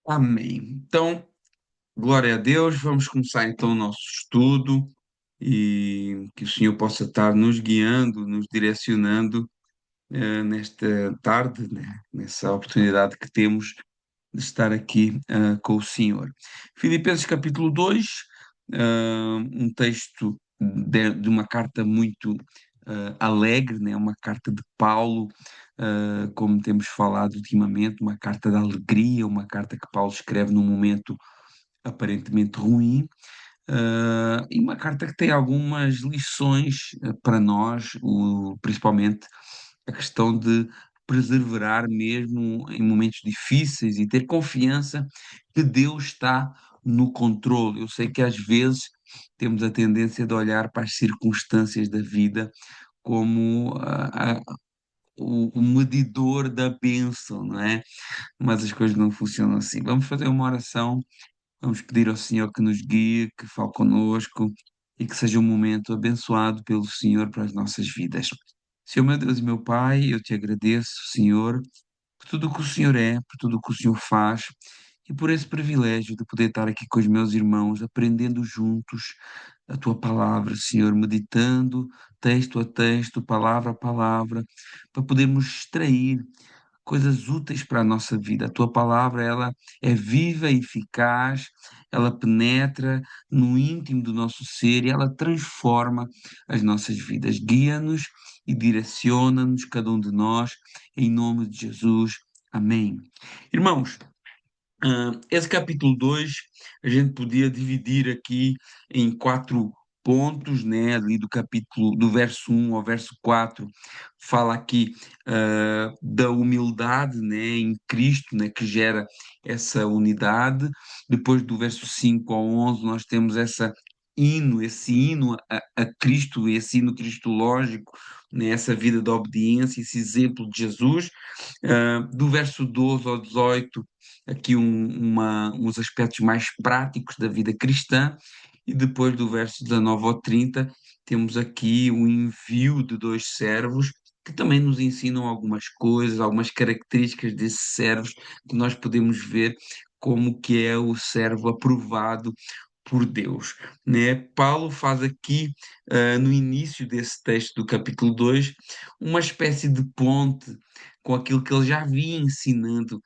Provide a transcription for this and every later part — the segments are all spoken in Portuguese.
Amém. Então, glória a Deus, vamos começar então o nosso estudo e que o Senhor possa estar nos guiando, nos direcionando nesta tarde, né, nessa oportunidade que temos de estar aqui com o Senhor. Filipenses capítulo 2, um texto de uma carta muito alegre, né, uma carta de Paulo, como temos falado ultimamente, uma carta de alegria, uma carta que Paulo escreve num momento aparentemente ruim, e uma carta que tem algumas lições para nós, principalmente a questão de perseverar mesmo em momentos difíceis e ter confiança que Deus está no controle. Eu sei que às vezes temos a tendência de olhar para as circunstâncias da vida como o medidor da bênção, não é? Mas as coisas não funcionam assim. Vamos fazer uma oração. Vamos pedir ao Senhor que nos guie, que fale connosco e que seja um momento abençoado pelo Senhor para as nossas vidas. Senhor meu Deus e meu Pai, eu te agradeço, Senhor, por tudo o que o Senhor é, por tudo o que o Senhor faz e por esse privilégio de poder estar aqui com os meus irmãos, aprendendo juntos a tua palavra, Senhor, meditando texto a texto, palavra a palavra, para podermos extrair coisas úteis para a nossa vida. A tua palavra, ela é viva e eficaz, ela penetra no íntimo do nosso ser e ela transforma as nossas vidas. Guia-nos e direciona-nos, cada um de nós, em nome de Jesus. Amém. Irmãos, esse capítulo 2 a gente podia dividir aqui em quatro pontos, né? Ali do capítulo, do verso 1 ao verso 4 fala aqui da humildade, né? Em Cristo, né? Que gera essa unidade. Depois do verso 5 ao 11 nós temos esse hino a Cristo, esse hino cristológico, né? Essa vida de obediência, esse exemplo de Jesus. Do verso 12 ao 18 aqui uns aspectos mais práticos da vida cristã, e depois do verso 19 ao 30, temos aqui o envio de dois servos que também nos ensinam algumas coisas, algumas características desses servos que nós podemos ver como que é o servo aprovado por Deus, né? Paulo faz aqui, no início desse texto do capítulo 2, uma espécie de ponte com aquilo que ele já vinha ensinando,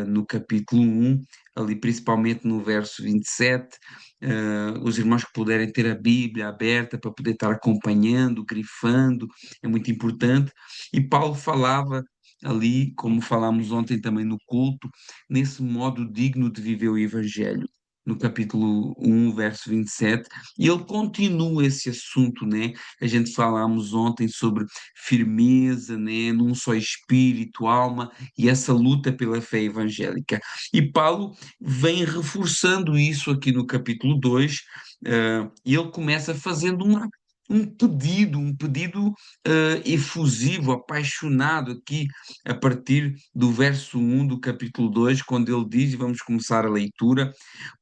no capítulo 1, ali principalmente no verso 27, os irmãos que puderem ter a Bíblia aberta para poder estar acompanhando, grifando, é muito importante. E Paulo falava ali, como falámos ontem também no culto, nesse modo digno de viver o Evangelho. No capítulo 1, verso 27, e ele continua esse assunto, né? A gente falámos ontem sobre firmeza, né? Num só espírito, alma, e essa luta pela fé evangélica. E Paulo vem reforçando isso aqui no capítulo 2, e ele começa fazendo um pedido efusivo, apaixonado aqui, a partir do verso 1 do capítulo 2, quando ele diz, e vamos começar a leitura: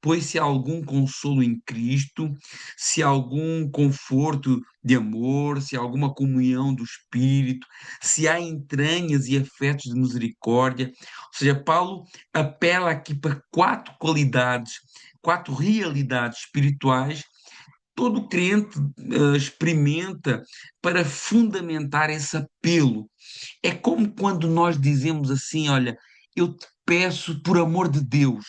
pois se há algum consolo em Cristo, se há algum conforto de amor, se há alguma comunhão do Espírito, se há entranhas e afetos de misericórdia. Ou seja, Paulo apela aqui para quatro qualidades, quatro realidades espirituais. Todo crente experimenta para fundamentar esse apelo. É como quando nós dizemos assim: olha, eu te peço por amor de Deus.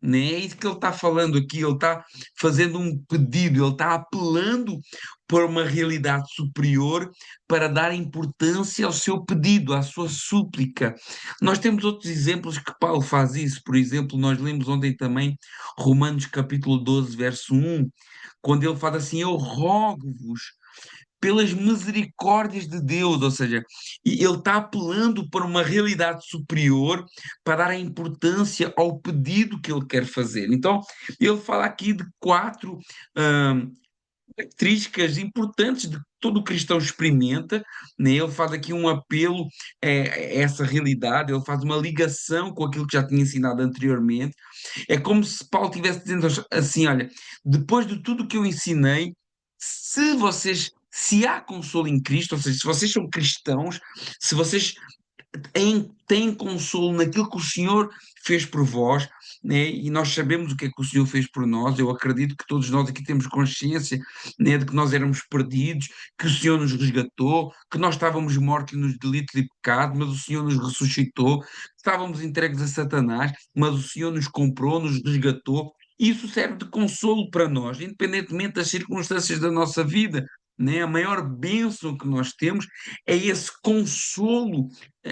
Né? É isso que ele está falando aqui. Ele está fazendo um pedido, ele está apelando por uma realidade superior para dar importância ao seu pedido, à sua súplica. Nós temos outros exemplos que Paulo faz isso. Por exemplo, nós lemos ontem também Romanos capítulo 12, verso 1, quando ele fala assim: eu rogo-vos pelas misericórdias de Deus, ou seja, e ele está apelando para uma realidade superior para dar a importância ao pedido que ele quer fazer. Então, ele fala aqui de quatro características importantes de que todo cristão experimenta, né? Ele faz aqui um apelo a essa realidade, ele faz uma ligação com aquilo que já tinha ensinado anteriormente. É como se Paulo estivesse dizendo assim: olha, depois de tudo que eu ensinei, se há consolo em Cristo, ou seja, se vocês são cristãos, se vocês tem consolo naquilo que o Senhor fez por vós, né? E nós sabemos o que é que o Senhor fez por nós. Eu acredito que todos nós aqui temos consciência, né, de que nós éramos perdidos, que o Senhor nos resgatou, que nós estávamos mortos nos delitos e pecados, mas o Senhor nos ressuscitou, estávamos entregues a Satanás, mas o Senhor nos comprou, nos resgatou. E isso serve de consolo para nós, independentemente das circunstâncias da nossa vida. Né? A maior bênção que nós temos é esse consolo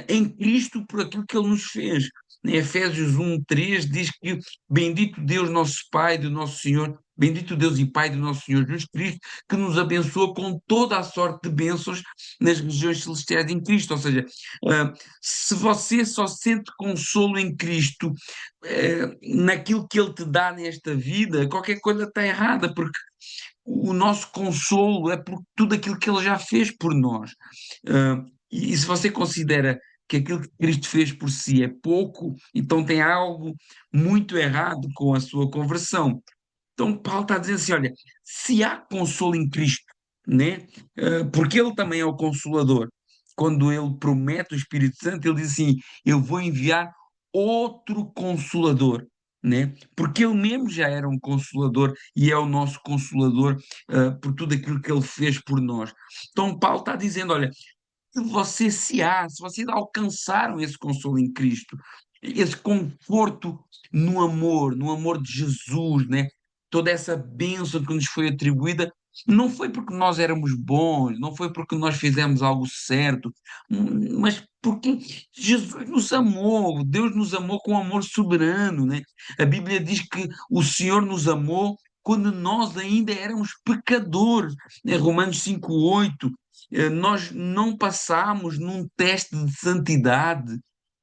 em Cristo por aquilo que Ele nos fez. Em Efésios 1:3 diz que bendito Deus, nosso Pai, do nosso Senhor, bendito Deus e Pai do nosso Senhor Jesus Cristo, que nos abençoa com toda a sorte de bênçãos nas regiões celestiais em Cristo. Ou seja, se você só sente consolo em Cristo, naquilo que Ele te dá nesta vida, qualquer coisa está errada, porque o nosso consolo é por tudo aquilo que Ele já fez por nós. E se você considera que aquilo que Cristo fez por si é pouco, então tem algo muito errado com a sua conversão. Então Paulo está dizendo assim, olha, se há consolo em Cristo, né? Porque Ele também é o Consolador. Quando Ele promete o Espírito Santo, Ele diz assim, eu vou enviar outro Consolador, né? Porque Ele mesmo já era um Consolador e é o nosso Consolador, por tudo aquilo que Ele fez por nós. Então Paulo está dizendo, olha, se vocês alcançaram esse consolo em Cristo, esse conforto no amor de Jesus, né? Toda essa bênção que nos foi atribuída, não foi porque nós éramos bons, não foi porque nós fizemos algo certo, mas porque Jesus nos amou, Deus nos amou com amor soberano, né? A Bíblia diz que o Senhor nos amou quando nós ainda éramos pecadores, né? Romanos 5:8. Nós não passámos num teste de santidade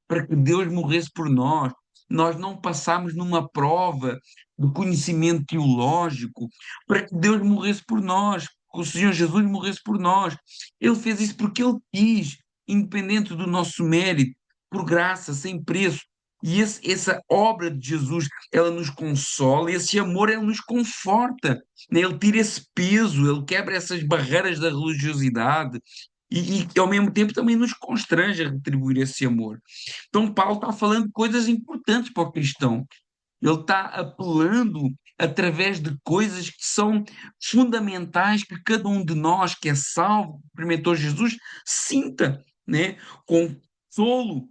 para que Deus morresse por nós. Nós não passámos numa prova de conhecimento teológico para que Deus morresse por nós, que o Senhor Jesus morresse por nós. Ele fez isso porque Ele quis, independente do nosso mérito, por graça, sem preço. E essa obra de Jesus, ela nos consola, esse amor, ele nos conforta, né? Ele tira esse peso, ele quebra essas barreiras da religiosidade e ao mesmo tempo também nos constrange a retribuir esse amor. Então, Paulo está falando de coisas importantes para o cristão. Ele está apelando através de coisas que são fundamentais que cada um de nós que é salvo, experimentou Jesus, sinta, né? Consolo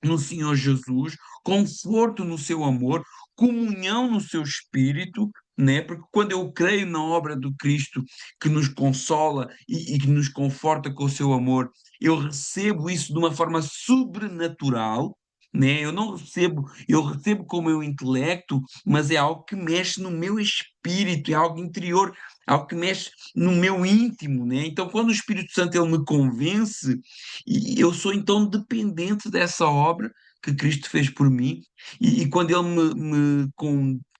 no Senhor Jesus, conforto no seu amor, comunhão no seu espírito, né? Porque quando eu creio na obra do Cristo que nos consola e que nos conforta com o seu amor, eu recebo isso de uma forma sobrenatural. Né? Eu recebo com o meu intelecto, mas é algo que mexe no meu espírito, é algo interior, algo que mexe no meu íntimo, né? Então, quando o Espírito Santo ele me convence, e eu sou então dependente dessa obra que Cristo fez por mim, e quando Ele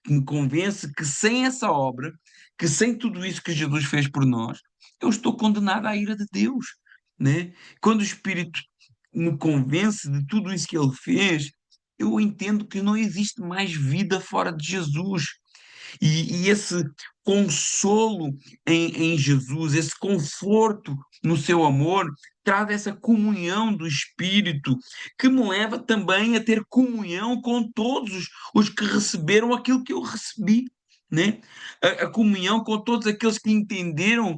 me convence que sem essa obra, que sem tudo isso que Jesus fez por nós, eu estou condenado à ira de Deus, né? Quando o Espírito me convence de tudo isso que Ele fez, eu entendo que não existe mais vida fora de Jesus. E esse consolo em Jesus, esse conforto no seu amor, traz essa comunhão do Espírito, que me leva também a ter comunhão com todos os que receberam aquilo que eu recebi, né? A comunhão com todos aqueles que entenderam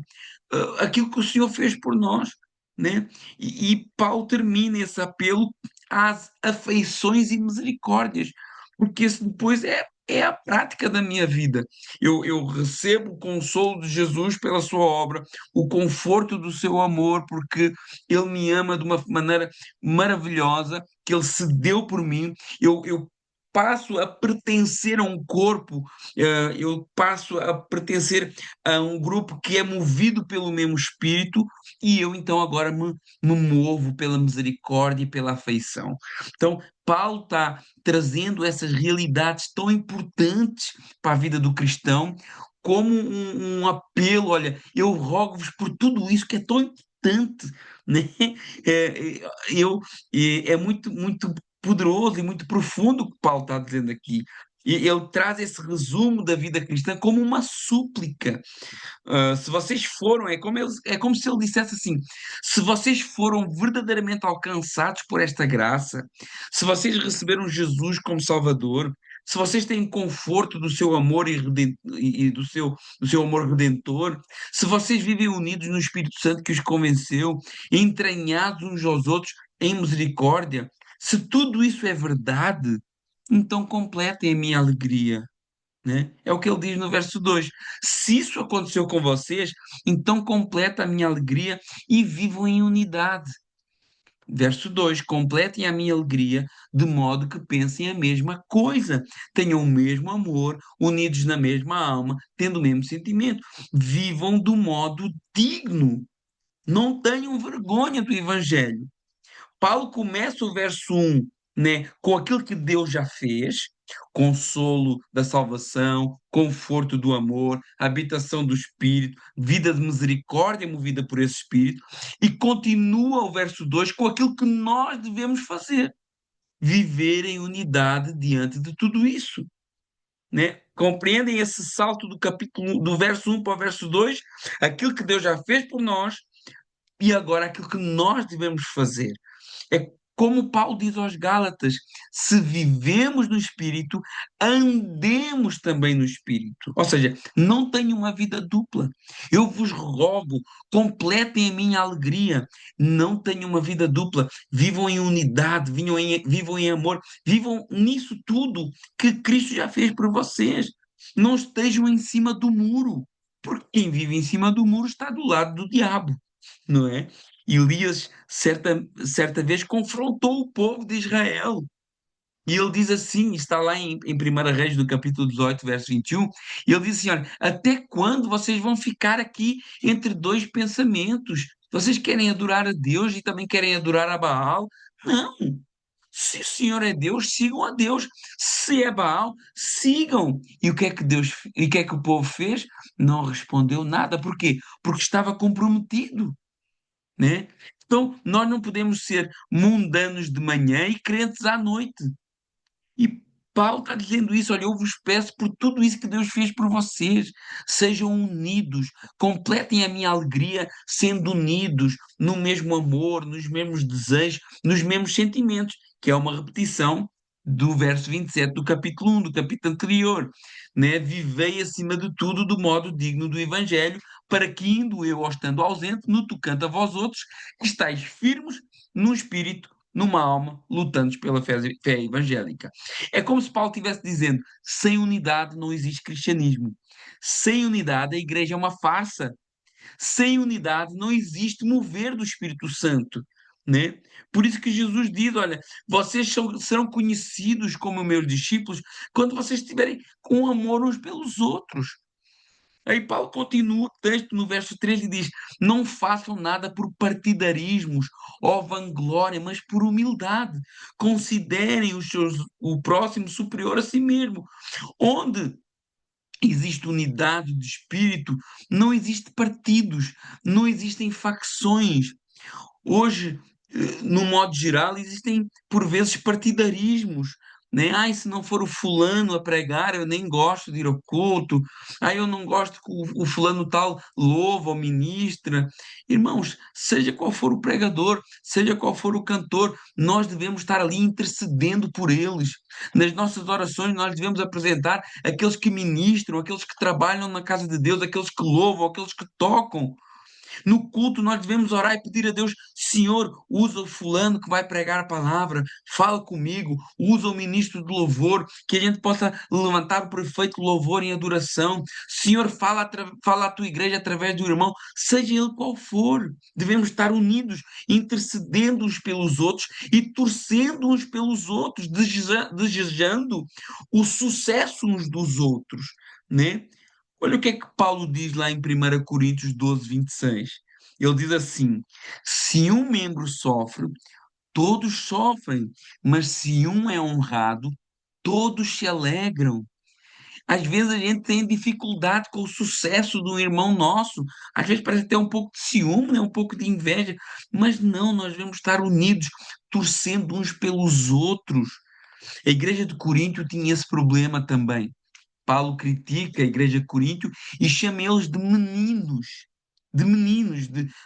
aquilo que o Senhor fez por nós, né? E Paulo termina esse apelo às afeições e misericórdias, porque esse depois é a prática da minha vida. Eu recebo o consolo de Jesus pela sua obra, o conforto do seu amor, porque ele me ama de uma maneira maravilhosa, que ele se deu por mim. Eu passo a pertencer a um corpo, eu passo a pertencer a um grupo que é movido pelo mesmo espírito, e eu então agora me movo pela misericórdia e pela afeição. Então, Paulo está trazendo essas realidades tão importantes para a vida do cristão, como um apelo, olha, eu rogo-vos por tudo isso que é tão importante, né? É, eu, é muito, muito poderoso e muito profundo o que Paulo está dizendo aqui. E ele traz esse resumo da vida cristã como uma súplica. Se vocês foram, é como se ele dissesse assim: se vocês foram verdadeiramente alcançados por esta graça, se vocês receberam Jesus como Salvador, se vocês têm conforto do seu amor e do seu amor redentor, se vocês vivem unidos no Espírito Santo que os convenceu, entranhados uns aos outros em misericórdia, se tudo isso é verdade, então completem a minha alegria, né? É o que ele diz no verso 2. Se isso aconteceu com vocês, então completa a minha alegria e vivam em unidade. Verso 2: completem a minha alegria de modo que pensem a mesma coisa, tenham o mesmo amor, unidos na mesma alma, tendo o mesmo sentimento. Vivam do modo digno. Não tenham vergonha do Evangelho. Paulo começa o verso 1, né, com aquilo que Deus já fez, consolo da salvação, conforto do amor, habitação do Espírito, vida de misericórdia movida por esse Espírito, e continua o verso 2 com aquilo que nós devemos fazer, viver em unidade diante de tudo isso. Né? Compreendem esse salto do capítulo do verso 1 para o verso 2, aquilo que Deus já fez por nós e agora aquilo que nós devemos fazer. É como Paulo diz aos Gálatas: se vivemos no Espírito, andemos também no Espírito. Ou seja, não tenham uma vida dupla. Eu vos rogo, completem a minha alegria. Não tenham uma vida dupla. Vivam em unidade, vivam em amor, vivam nisso tudo que Cristo já fez por vocês. Não estejam em cima do muro, porque quem vive em cima do muro está do lado do diabo, não é? Elias, certa vez, confrontou o povo de Israel. E ele diz assim, está lá em 1 Reis, do capítulo 18, verso 21, e ele diz assim, olha, até quando vocês vão ficar aqui entre dois pensamentos? Vocês querem adorar a Deus e também querem adorar a Baal? Não! Se o Senhor é Deus, sigam a Deus. Se é Baal, sigam. E o que é que o povo fez? Não respondeu nada. Por quê? Porque estava comprometido, né? Então, nós não podemos ser mundanos de manhã e crentes à noite. E Paulo está dizendo isso, olha, eu vos peço por tudo isso que Deus fez por vocês, sejam unidos, completem a minha alegria sendo unidos no mesmo amor, nos mesmos desejos, nos mesmos sentimentos, que é uma repetição do verso 27 do capítulo 1, do capítulo anterior, né? Vivei acima de tudo do modo digno do Evangelho, para que indo eu ou estando ausente, no tocante a vós outros, estáis firmes no espírito, numa alma, lutando pela fé evangélica. É como se Paulo estivesse dizendo: sem unidade não existe cristianismo. Sem unidade a igreja é uma farsa. Sem unidade não existe mover do Espírito Santo, né? Por isso que Jesus diz: olha, serão conhecidos como meus discípulos quando vocês estiverem com amor uns pelos outros. Aí Paulo continua o texto no verso 3 e diz: não façam nada por partidarismos ou vanglória, mas por humildade. Considerem o próximo superior a si mesmo. Onde existe unidade de espírito, não existe partidos, não existem facções. Hoje, no modo geral, existem por vezes partidarismos, né? Ai, se não for o fulano a pregar, eu nem gosto de ir ao culto. Ai, eu não gosto que o fulano tal louva ou ministra. Irmãos, seja qual for o pregador, seja qual for o cantor, nós devemos estar ali intercedendo por eles. Nas nossas orações, nós devemos apresentar aqueles que ministram, aqueles que trabalham na casa de Deus, aqueles que louvam, aqueles que tocam. No culto, nós devemos orar e pedir a Deus: Senhor, usa o fulano que vai pregar a palavra, fala comigo, usa o ministro de louvor, que a gente possa levantar o perfeito louvor em adoração. Senhor, fala à tua igreja através do irmão, seja ele qual for. Devemos estar unidos, intercedendo uns pelos outros e torcendo uns pelos outros, desejando o sucesso uns dos outros, né? Olha o que é que Paulo diz lá em 1 Coríntios 12, 26. Ele diz assim: se um membro sofre, todos sofrem, mas se um é honrado, todos se alegram. Às vezes a gente tem dificuldade com o sucesso do irmão nosso, às vezes parece ter um pouco de ciúme, né? Um pouco de inveja, mas não, nós devemos estar unidos, torcendo uns pelos outros. A igreja de Corinto tinha esse problema também. Paulo critica a igreja de Corinto e chama eles de meninos,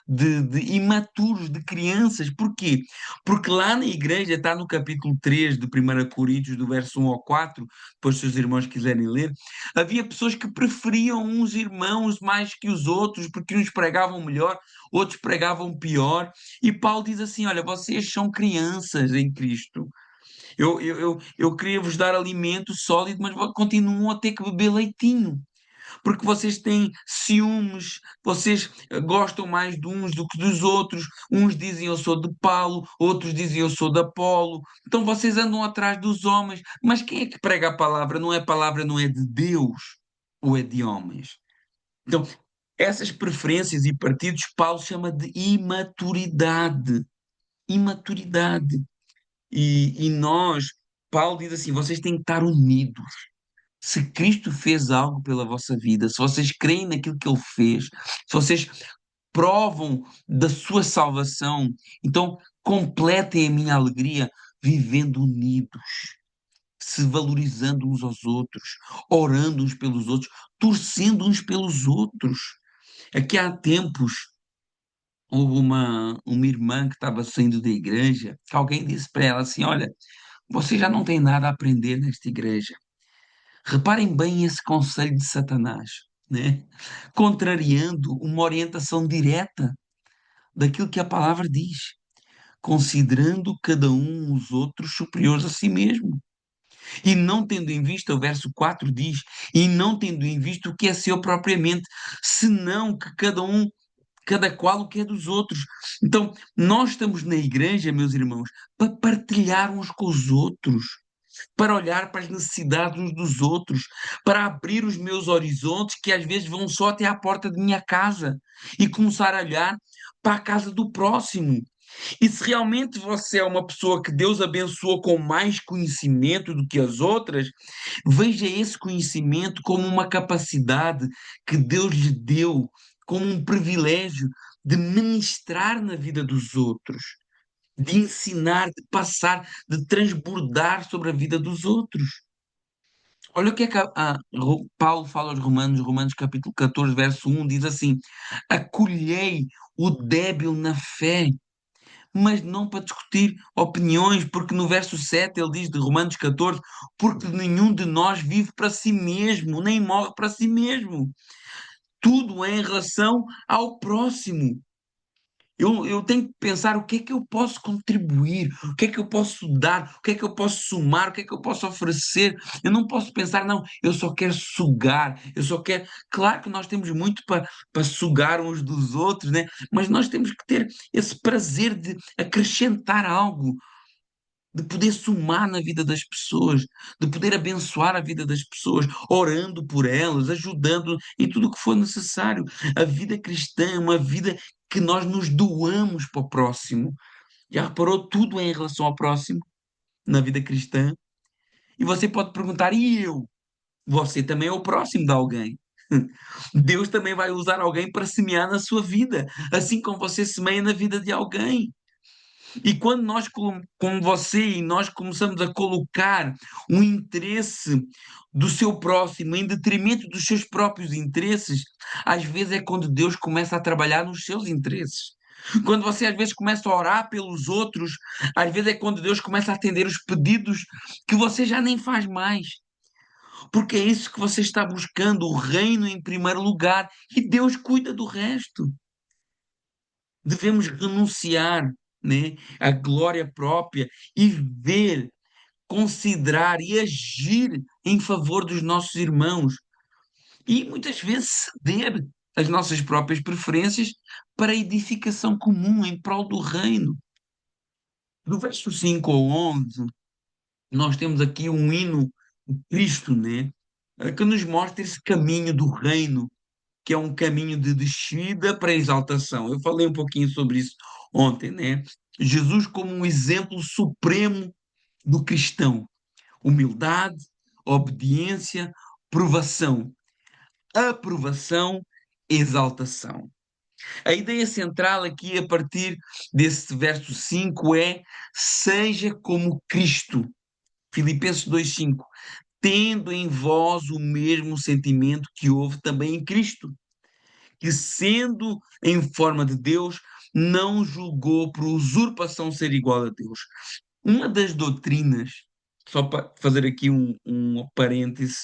de imaturos, de crianças. Porquê? Porque lá na igreja, está no capítulo 3 de 1 Coríntios, do verso 1 ao 4, depois se os irmãos quiserem ler, havia pessoas que preferiam uns irmãos mais que os outros, porque uns pregavam melhor, outros pregavam pior. E Paulo diz assim: olha, vocês são crianças em Cristo. Eu queria vos dar alimento sólido, mas continuam a ter que beber leitinho, porque vocês têm ciúmes, vocês gostam mais de uns do que dos outros. Uns dizem eu sou de Paulo, outros dizem eu sou de Apolo. Então vocês andam atrás dos homens. Mas quem é que prega a palavra? Não é palavra, não é de Deus ou é de homens? Então, essas preferências e partidos, Paulo chama de imaturidade. Imaturidade. E nós, Paulo diz assim: vocês têm que estar unidos. Se Cristo fez algo pela vossa vida, se vocês creem naquilo que Ele fez, se vocês provam da sua salvação, então completem a minha alegria vivendo unidos, se valorizando uns aos outros, orando uns pelos outros, torcendo uns pelos outros. Aqui há tempos houve uma irmã que estava saindo da igreja, que alguém disse para ela assim: olha, você já não tem nada a aprender nesta igreja. Reparem bem esse conselho de Satanás, né? Contrariando uma orientação direta daquilo que a palavra diz, considerando cada um os outros superiores a si mesmo. E não tendo em vista, o verso 4 diz, e não tendo em vista o que é seu propriamente, senão que cada qual o que é dos outros. Então, nós estamos na igreja, meus irmãos, para partilhar uns com os outros, para olhar para as necessidades uns dos outros, para abrir os meus horizontes, que às vezes vão só até à porta de minha casa, e começar a olhar para a casa do próximo. E se realmente você é uma pessoa que Deus abençoou com mais conhecimento do que as outras, veja esse conhecimento como uma capacidade que Deus lhe deu, como um privilégio de ministrar na vida dos outros, de ensinar, de passar, de transbordar sobre a vida dos outros. Olha o que é que Paulo fala aos Romanos, Romanos capítulo 14, verso 1, diz assim: acolhei o débil na fé, mas não para discutir opiniões, porque no verso 7 ele diz de Romanos 14: porque nenhum de nós vive para si mesmo, nem morre para si mesmo. Tudo é em relação ao próximo. Eu tenho que pensar o que é que eu posso contribuir, o que é que eu posso dar, o que é que eu posso somar, o que é que eu posso oferecer. Eu não posso pensar, não, eu só quero sugar, eu só quero. Claro que nós temos muito para sugar uns dos outros, né? Mas nós temos que ter esse prazer de acrescentar algo, de poder somar na vida das pessoas, de poder abençoar a vida das pessoas, orando por elas, ajudando em tudo o que for necessário. A vida cristã é uma vida que nós nos doamos para o próximo. Já reparou? Tudo é em relação ao próximo na vida cristã. E você pode perguntar: e eu? Você também é o próximo de alguém. Deus também vai usar alguém para semear na sua vida, assim como você semeia na vida de alguém. E quando nós, como você e nós, começamos a colocar um interesse do seu próximo em detrimento dos seus próprios interesses, às vezes é quando Deus começa a trabalhar nos seus interesses. Quando você às vezes começa a orar pelos outros, às vezes é quando Deus começa a atender os pedidos que você já nem faz mais. Porque é isso que você está buscando, o reino em primeiro lugar, e Deus cuida do resto. Devemos renunciar, né, à glória própria e ver, considerar e agir em favor dos nossos irmãos. E muitas vezes ceder as nossas próprias preferências para a edificação comum em prol do reino. Do verso 5 ao 11, nós temos aqui um hino de Cristo, né, que nos mostra esse caminho do reino, que é um caminho de descida para a exaltação. Eu falei um pouquinho sobre isso ontem, né? Jesus como um exemplo supremo do cristão. Humildade, obediência, provação. Aprovação, exaltação. A ideia central aqui, a partir desse verso 5, é: seja como Cristo. Filipenses 2,5. Tendo em vós o mesmo sentimento que houve também em Cristo, que sendo em forma de Deus, não julgou por usurpação ser igual a Deus. Uma das doutrinas, só para fazer aqui um parêntese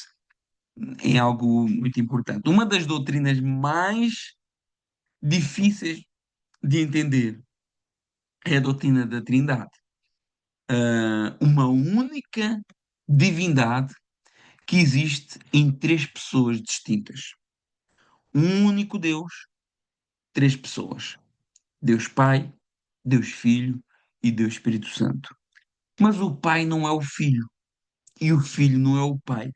em algo muito importante, uma das doutrinas mais difíceis de entender é a doutrina da Trindade. Uma única divindade que existe em três pessoas distintas. Um único Deus, três pessoas. Deus Pai, Deus Filho e Deus Espírito Santo. Mas o Pai não é o Filho, e o Filho não é o Pai,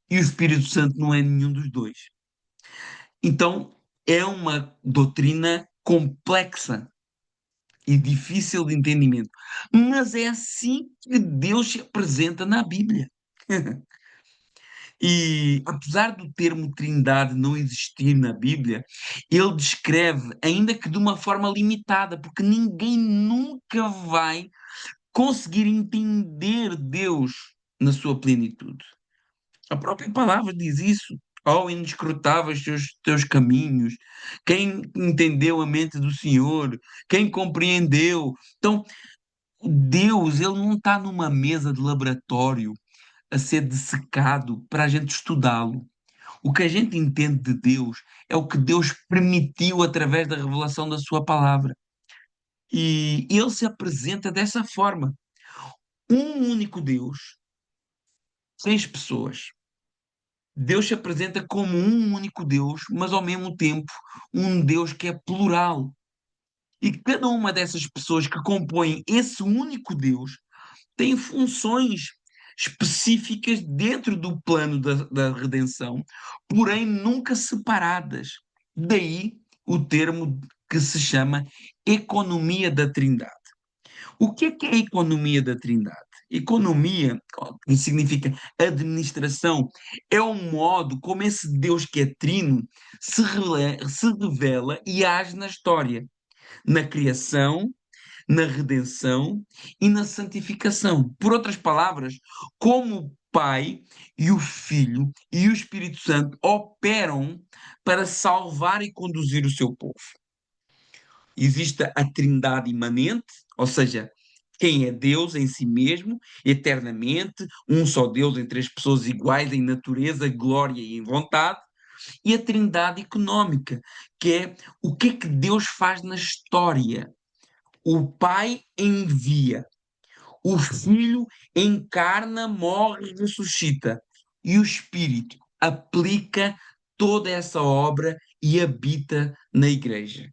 e o Espírito Santo não é nenhum dos dois. Então, é uma doutrina complexa e difícil de entendimento. Mas é assim que Deus se apresenta na Bíblia. E apesar do termo Trindade não existir na Bíblia, ele descreve, ainda que de uma forma limitada, porque ninguém nunca vai conseguir entender Deus na sua plenitude. A própria palavra diz isso. Ó inescrutáveis teus caminhos, quem entendeu a mente do Senhor, quem compreendeu. Então, Deus, ele não está numa mesa de laboratório a ser dissecado para a gente estudá-lo. O que a gente entende de Deus é o que Deus permitiu através da revelação da sua palavra. E ele se apresenta dessa forma. Um único Deus, três pessoas. Deus se apresenta como um único Deus, mas ao mesmo tempo um Deus que é plural. E cada uma dessas pessoas que compõem esse único Deus tem funções específicas dentro do plano da redenção, porém nunca separadas. Daí o termo que se chama economia da Trindade. O que é a economia da Trindade? Economia, que significa administração, é o modo como esse Deus que é trino se revela e age na história, na criação, na redenção e na santificação. Por outras palavras, como o Pai e o Filho e o Espírito Santo operam para salvar e conduzir o seu povo. Existe a Trindade imanente, ou seja, quem é Deus em si mesmo, eternamente, um só Deus em três pessoas iguais em natureza, glória e em vontade, e a Trindade económica, que é o que é que Deus faz na história. O Pai envia, o Filho encarna, morre e ressuscita, e o Espírito aplica toda essa obra e habita na Igreja.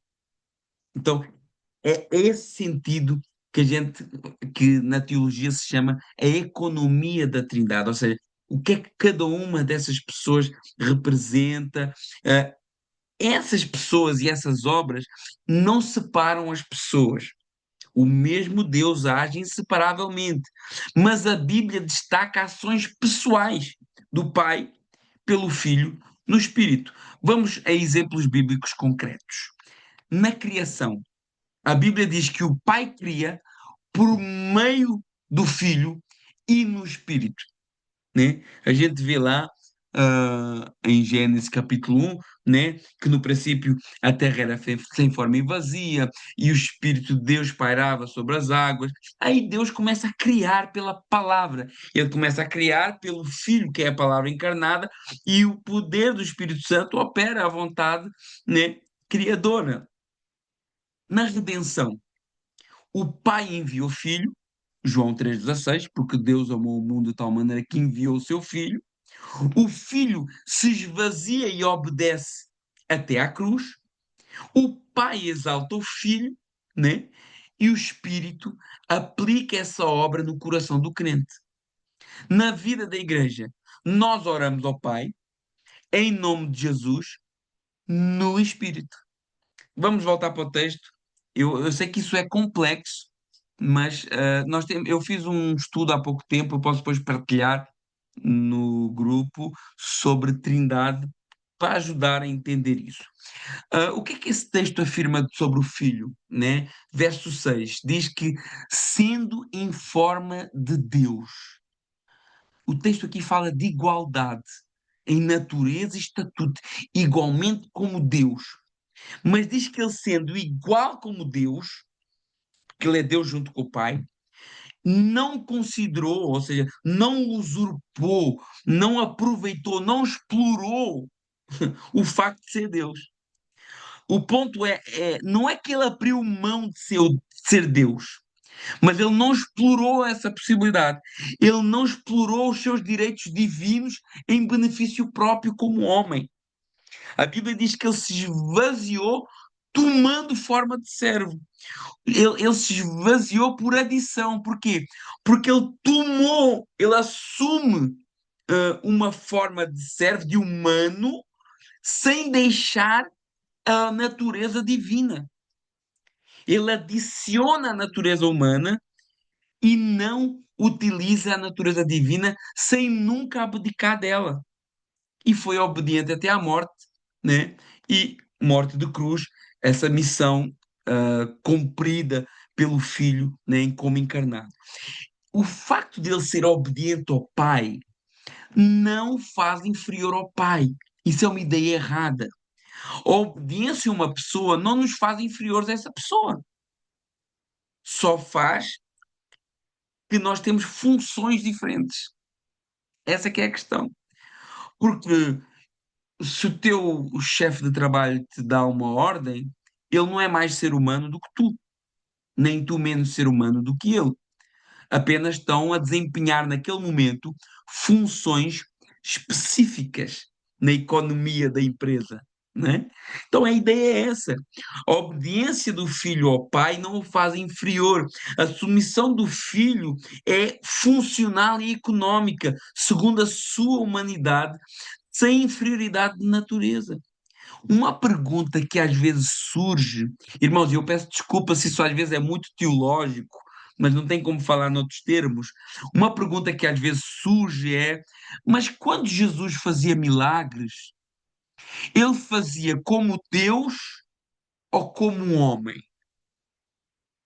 Então, é esse sentido que na teologia se chama a economia da Trindade, ou seja, o que é que cada uma dessas pessoas representa. Uh, Essas pessoas e essas obras não separam as pessoas. O mesmo Deus age inseparavelmente, mas a Bíblia destaca ações pessoais do Pai pelo Filho no Espírito. Vamos a exemplos bíblicos concretos. Na criação, a Bíblia diz que o Pai cria por meio do Filho e no Espírito, né? A gente vê lá em Gênesis capítulo 1, né, que no princípio a terra era sem forma e vazia, e o Espírito de Deus pairava sobre as águas. Aí Deus começa a criar pela palavra, ele começa a criar pelo Filho, que é a palavra encarnada, e o poder do Espírito Santo opera à vontade, né, criadora. Na redenção, o Pai enviou o Filho, João 3,16, porque Deus amou o mundo de tal maneira que enviou o seu Filho. O Filho se esvazia e obedece até à cruz. O Pai exalta o Filho, né? E o Espírito aplica essa obra no coração do crente. Na vida da igreja, nós oramos ao Pai, em nome de Jesus, no Espírito. Vamos voltar para o texto. Eu sei que isso é complexo, mas eu fiz um estudo há pouco tempo, eu posso depois partilhar no grupo sobre Trindade para ajudar a entender isso. O que é que esse texto afirma sobre o Filho, né? Verso 6 diz que, sendo em forma de Deus. O texto aqui fala de igualdade em natureza e estatuto, igualmente como Deus. Mas diz que ele, sendo igual como Deus, que ele é Deus junto com o Pai, não considerou, ou seja, não usurpou, não aproveitou, não explorou o facto de ser Deus. O ponto não é que ele abriu mão de ser Deus, mas ele não explorou essa possibilidade. Ele não explorou os seus direitos divinos em benefício próprio como homem. A Bíblia diz que ele se esvaziou tomando forma de servo. Ele se esvaziou por adição. Porquê? Porque ele assume uma forma de servo, de humano, sem deixar a natureza divina. Ele adiciona a natureza humana e não utiliza a natureza divina sem nunca abdicar dela. E foi obediente até à morte, né? E morte de cruz, essa missão cumprida pelo Filho, né, como encarnado. O facto de ele ser obediente ao Pai não faz inferior ao Pai. Isso é uma ideia errada. A obediência a uma pessoa não nos faz inferiores a essa pessoa. Só faz que nós temos funções diferentes. Essa que é a questão. Porque se o teu chefe de trabalho te dá uma ordem, ele não é mais ser humano do que tu, nem tu menos ser humano do que ele. Apenas estão a desempenhar naquele momento funções específicas na economia da empresa, né? Então a ideia é essa. A obediência do filho ao pai não o faz inferior. A submissão do filho é funcional e económica, segundo a sua humanidade, sem inferioridade de natureza. Uma pergunta que às vezes surge, irmãos, e eu peço desculpa se isso às vezes é muito teológico, mas não tem como falar noutros termos. Uma pergunta que às vezes surge é: mas quando Jesus fazia milagres, ele fazia como Deus ou como um homem?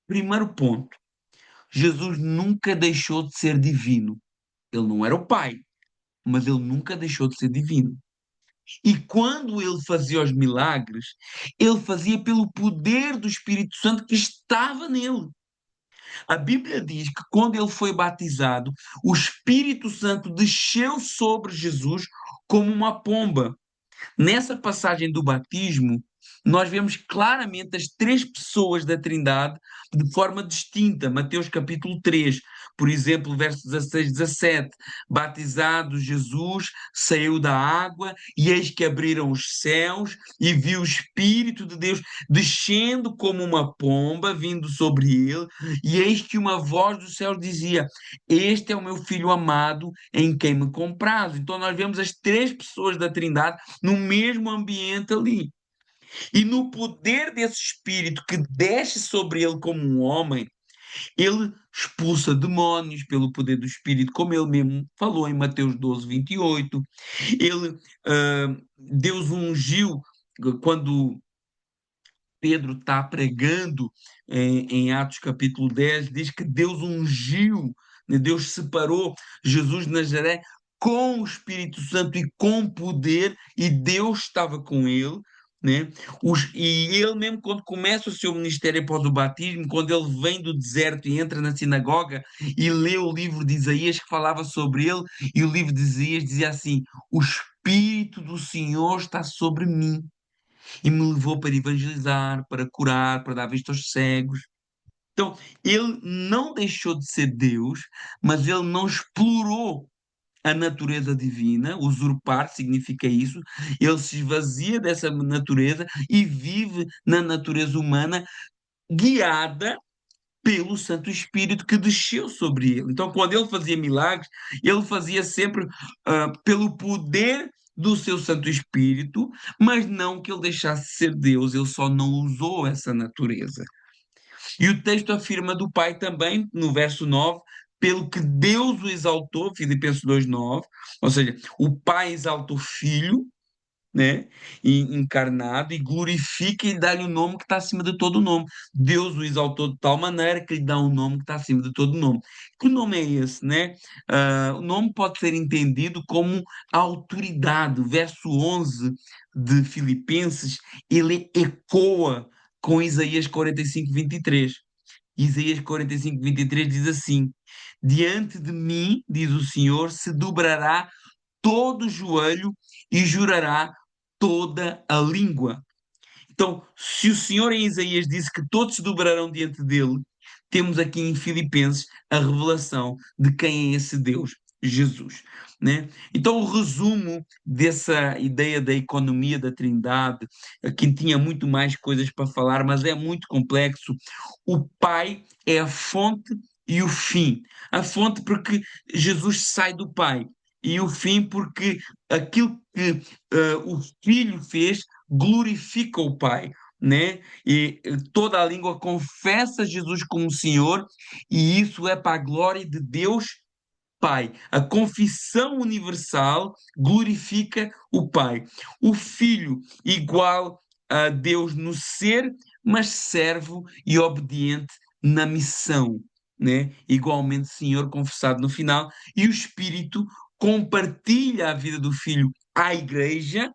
Primeiro ponto, Jesus nunca deixou de ser divino. Ele não era o Pai, mas ele nunca deixou de ser divino. E quando ele fazia os milagres, ele fazia pelo poder do Espírito Santo que estava nele. A Bíblia diz que quando ele foi batizado, o Espírito Santo desceu sobre Jesus como uma pomba. Nessa passagem do batismo, nós vemos claramente as três pessoas da Trindade de forma distinta. Mateus capítulo 3, por exemplo, versos 16 e 17. Batizado Jesus, saiu da água, e eis que abriram os céus, e viu o Espírito de Deus descendo como uma pomba, vindo sobre ele, e eis que uma voz do céu dizia: Este é o meu filho amado, em quem me comprazo. Então nós vemos as três pessoas da Trindade no mesmo ambiente ali. E no poder desse espírito que desce sobre ele como um homem, ele expulsa demónios pelo poder do espírito, como ele mesmo falou em Mateus 12, 28. Ele, Deus ungiu, quando Pedro está pregando em Atos capítulo 10, diz que Deus ungiu, né, Deus separou Jesus de Nazaré com o Espírito Santo e com poder, e Deus estava com ele, né? E ele mesmo, quando começa o seu ministério após o batismo, quando ele vem do deserto e entra na sinagoga e lê o livro de Isaías que falava sobre ele, e o livro de Isaías dizia assim: O Espírito do Senhor está sobre mim e me levou para evangelizar, para curar, para dar vista aos cegos. Então, ele não deixou de ser Deus, mas ele não explorou a natureza divina. Usurpar significa isso. Ele se esvazia dessa natureza e vive na natureza humana, guiada pelo Santo Espírito que desceu sobre ele. Então, quando ele fazia milagres, ele fazia sempre pelo poder do seu Santo Espírito, mas não que ele deixasse de ser Deus, ele só não usou essa natureza. E o texto afirma do Pai também, no verso 9, pelo que Deus o exaltou, Filipenses 2:9, ou seja, o Pai exalta o Filho, né? Encarnado, e glorifica e dá-lhe o nome que está acima de todo nome. Deus o exaltou de tal maneira que lhe dá um nome que está acima de todo nome. Que nome é esse, né? O nome pode ser entendido como autoridade. O verso 11 de Filipenses, ele ecoa com Isaías 45:23. Isaías 45:23 diz assim: Diante de mim, diz o Senhor, se dobrará todo o joelho e jurará toda a língua. Então, se o Senhor em Isaías disse que todos se dobrarão diante dele, temos aqui em Filipenses a revelação de quem é esse Deus, Jesus, né? Então, o resumo dessa ideia da economia da Trindade, aqui tinha muito mais coisas para falar, mas é muito complexo. O Pai é a fonte e o fim. A fonte porque Jesus sai do Pai, e o fim porque aquilo que o Filho fez glorifica o Pai, né? E toda a língua confessa Jesus como Senhor, e isso é para a glória de Deus Pai. A confissão universal glorifica o Pai. O Filho igual a Deus no ser, mas servo e obediente na missão, né? Igualmente Senhor confessado no final, e o Espírito compartilha a vida do Filho à Igreja,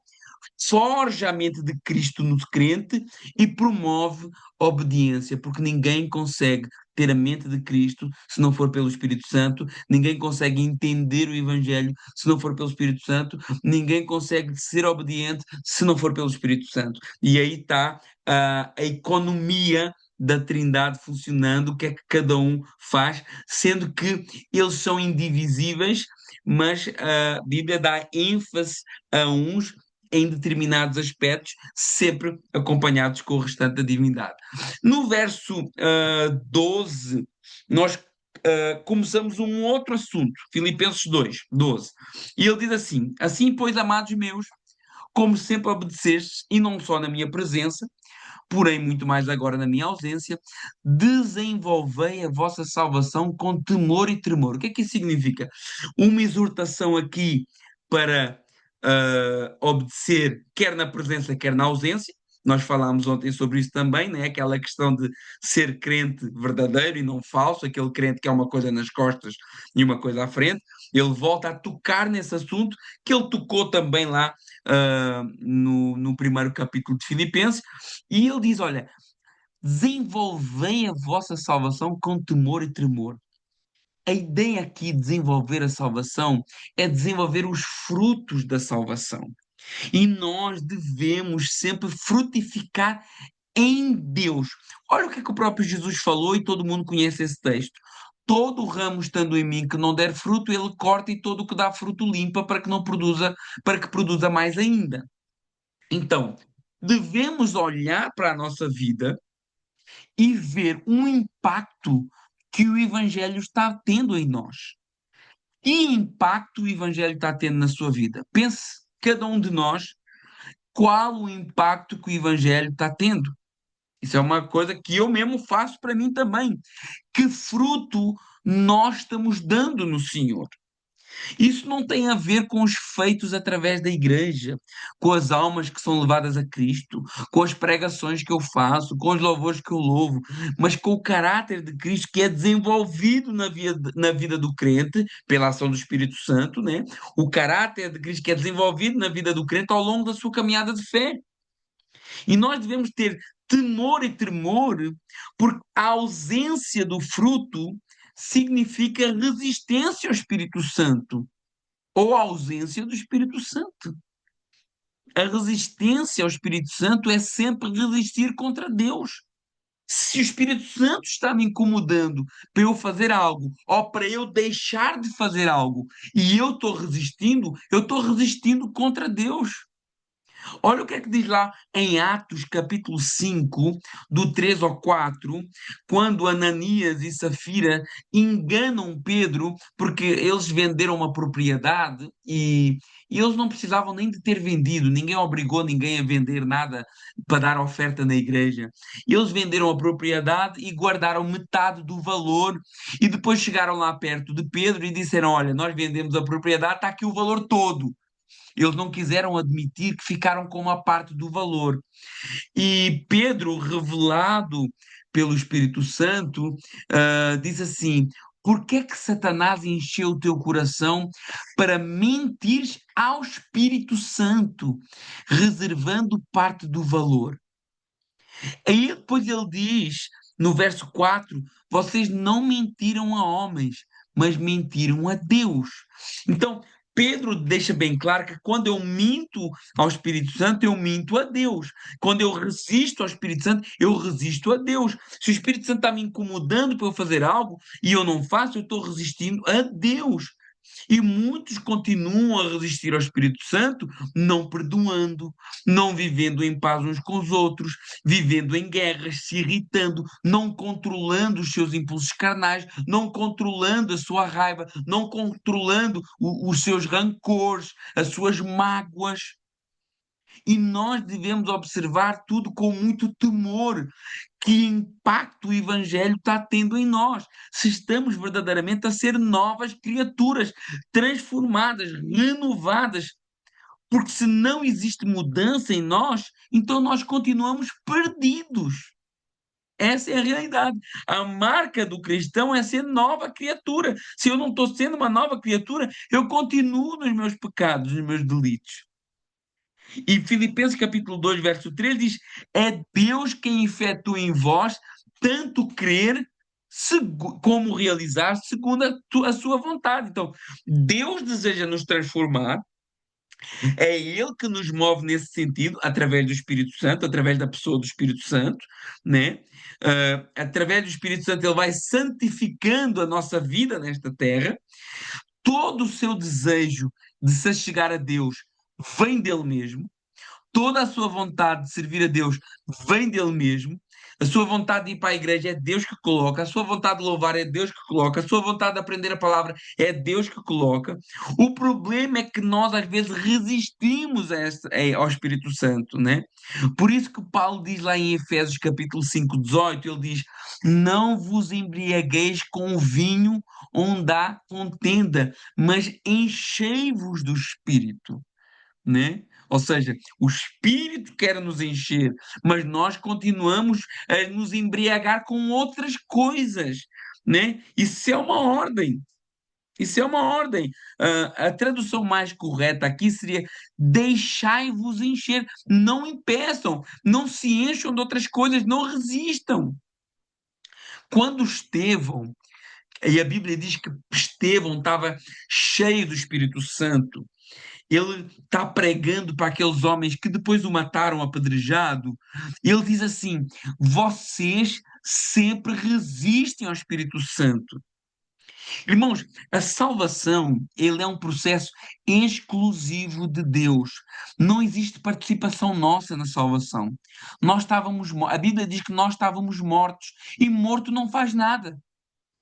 forja a mente de Cristo no crente e promove obediência, porque ninguém consegue ter a mente de Cristo se não for pelo Espírito Santo, ninguém consegue entender o Evangelho se não for pelo Espírito Santo, ninguém consegue ser obediente se não for pelo Espírito Santo. E aí está a economia da Trindade funcionando, o que é que cada um faz, sendo que eles são indivisíveis, mas a Bíblia dá ênfase a uns em determinados aspectos, sempre acompanhados com o restante da divindade. No verso 12, nós começamos um outro assunto, Filipenses 2:12. E ele diz assim: Assim, pois, amados meus, como sempre obedecestes, e não só na minha presença, porém muito mais agora na minha ausência, desenvolvei a vossa salvação com temor e tremor. O que é que isso significa? Uma exortação aqui para obedecer, quer na presença, quer na ausência. Nós falámos ontem sobre isso também, né? Aquela questão de ser crente verdadeiro e não falso, aquele crente que é uma coisa nas costas e uma coisa à frente. Ele volta a tocar nesse assunto que ele tocou também lá no primeiro capítulo de Filipenses, e ele diz: Olha, desenvolvei a vossa salvação com temor e tremor. A ideia aqui de desenvolver a salvação é desenvolver os frutos da salvação. E nós devemos sempre frutificar em Deus. Olha o que o próprio Jesus falou, e todo mundo conhece esse texto. Todo ramo estando em mim que não der fruto, ele corta, e todo o que dá fruto limpa para que não produza, para que produza mais ainda. Então, devemos olhar para a nossa vida e ver um impacto que o Evangelho está tendo em nós. Que impacto o Evangelho está tendo na sua vida? Pense, cada um de nós, qual o impacto que o Evangelho está tendo. Isso é uma coisa que eu mesmo faço para mim também. Que fruto nós estamos dando no Senhor? Isso não tem a ver com os feitos através da igreja, com as almas que são levadas a Cristo, com as pregações que eu faço, com os louvores que eu louvo, mas com o caráter de Cristo que é desenvolvido na vida do crente pela ação do Espírito Santo, né? O caráter de Cristo que é desenvolvido na vida do crente ao longo da sua caminhada de fé. E nós devemos ter temor e tremor, porque a ausência do fruto significa resistência ao Espírito Santo ou a ausência do Espírito Santo. A resistência ao Espírito Santo é sempre resistir contra Deus. Se o Espírito Santo está me incomodando para eu fazer algo, ou para eu deixar de fazer algo, e eu estou resistindo contra Deus. Olha o que é que diz lá em Atos, capítulo 5, do 3 ao 4, quando Ananias e Safira enganam Pedro, porque eles venderam uma propriedade e eles não precisavam nem de ter vendido, ninguém obrigou ninguém a vender nada para dar oferta na igreja. Eles venderam a propriedade e guardaram metade do valor, e depois chegaram lá perto de Pedro e disseram: Olha, nós vendemos a propriedade, está aqui o valor todo. Eles não quiseram admitir que ficaram com uma parte do valor. E Pedro, revelado pelo Espírito Santo, diz assim: por que é que Satanás encheu o teu coração para mentires ao Espírito Santo, reservando parte do valor? Aí depois ele diz, no verso 4, vocês não mentiram a homens, mas mentiram a Deus. Então, Pedro deixa bem claro que quando eu minto ao Espírito Santo, eu minto a Deus. Quando eu resisto ao Espírito Santo, eu resisto a Deus. Se o Espírito Santo está me incomodando para eu fazer algo e eu não faço, eu estou resistindo a Deus. E muitos continuam a resistir ao Espírito Santo, não perdoando, não vivendo em paz uns com os outros, vivendo em guerras, se irritando, não controlando os seus impulsos carnais, não controlando a sua raiva, não controlando os seus rancores, as suas mágoas. E nós devemos observar tudo com muito temor. Que impacto o Evangelho está tendo em nós? Se estamos verdadeiramente a ser novas criaturas, transformadas, renovadas. Porque se não existe mudança em nós, então nós continuamos perdidos. Essa é a realidade. A marca do cristão é ser nova criatura. Se eu não estou sendo uma nova criatura, eu continuo nos meus pecados, nos meus delitos. E Filipenses capítulo 2, verso 3 diz: é Deus quem efetua em vós tanto crer como realizar segundo a sua vontade. Então, Deus deseja nos transformar, é Ele que nos move nesse sentido, através do Espírito Santo, através da pessoa do Espírito Santo, né? Através do Espírito Santo, Ele vai santificando a nossa vida nesta terra. Todo o seu desejo de se chegar a Deus vem dele mesmo. Toda a sua vontade de servir a Deus vem dele mesmo. A sua vontade de ir para a igreja é Deus que coloca. A sua vontade de louvar é Deus que coloca. A sua vontade de aprender a palavra é Deus que coloca. O problema é que nós às vezes resistimos ao Espírito Santo, né? Por isso que Paulo diz lá em Efésios capítulo 5, 18, ele diz: não vos embriagueis com o vinho onde há contenda, mas enchei-vos do Espírito, né? Ou seja, o Espírito quer nos encher, mas nós continuamos a nos embriagar com outras coisas, né? Isso é uma ordem. Isso é uma ordem. A tradução mais correta aqui seria: deixai-vos encher. Não impeçam, não se encham de outras coisas, não resistam. Quando Estevão, e a Bíblia diz que Estevão estava cheio do Espírito Santo, ele está pregando para aqueles homens que depois o mataram apedrejado. Ele diz assim: vocês sempre resistem ao Espírito Santo. Irmãos, a salvação, ele é um processo exclusivo de Deus. Não existe participação nossa na salvação. Nós estávamos, a Bíblia diz que nós estávamos mortos e morto não faz nada.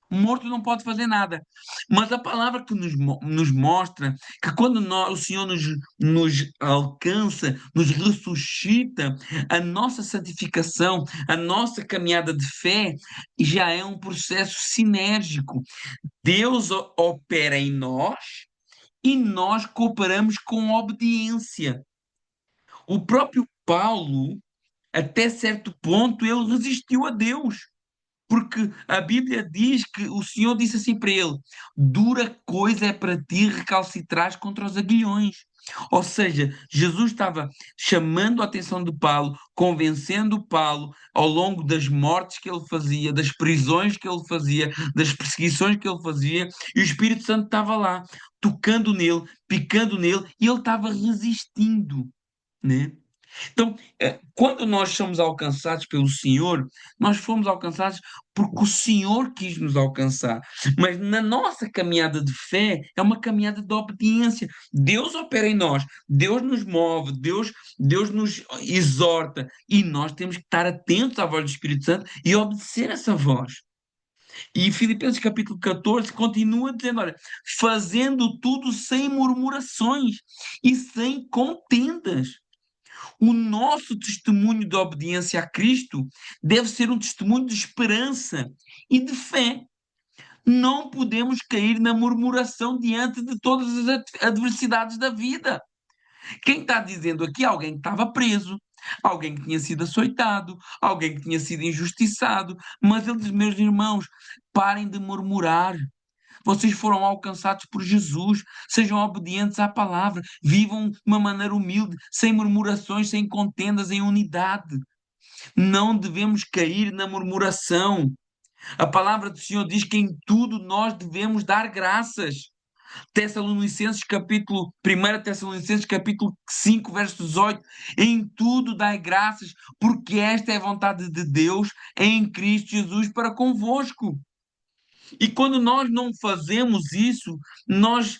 Morto não pode fazer nada. Mas a palavra que nos mostra que quando o Senhor nos alcança, nos ressuscita, a nossa santificação, a nossa caminhada de fé já é um processo sinérgico. Deus opera em nós e nós cooperamos com obediência. O próprio Paulo, até certo ponto, ele resistiu a Deus. Porque a Bíblia diz que o Senhor disse assim para ele: dura coisa é para ti recalcitrares contra os aguilhões. Ou seja, Jesus estava chamando a atenção de Paulo, convencendo Paulo ao longo das mortes que ele fazia, das prisões que ele fazia, das perseguições que ele fazia, e o Espírito Santo estava lá, tocando nele, picando nele, e ele estava resistindo, né? Então, quando nós somos alcançados pelo Senhor, nós fomos alcançados porque o Senhor quis nos alcançar. Mas na nossa caminhada de fé, é uma caminhada de obediência. Deus opera em nós, Deus nos move, Deus nos exorta, e nós temos que estar atentos à voz do Espírito Santo e obedecer essa voz. E Filipenses capítulo 14 continua dizendo: olha, fazendo tudo sem murmurações e sem contendas. O nosso testemunho de obediência a Cristo deve ser um testemunho de esperança e de fé. Não podemos cair na murmuração diante de todas as adversidades da vida. Quem está dizendo aqui é alguém que estava preso, alguém que tinha sido açoitado, alguém que tinha sido injustiçado. Mas ele diz, meus irmãos, parem de murmurar. Vocês foram alcançados por Jesus, sejam obedientes à palavra, vivam de uma maneira humilde, sem murmurações, sem contendas, em unidade. Não devemos cair na murmuração. A palavra do Senhor diz que em tudo nós devemos dar graças. Tessalonicenses capítulo 1 Tessalonicenses capítulo 5, verso 18. Em tudo dai graças, porque esta é a vontade de Deus em Cristo Jesus para convosco. E quando nós não fazemos isso, nós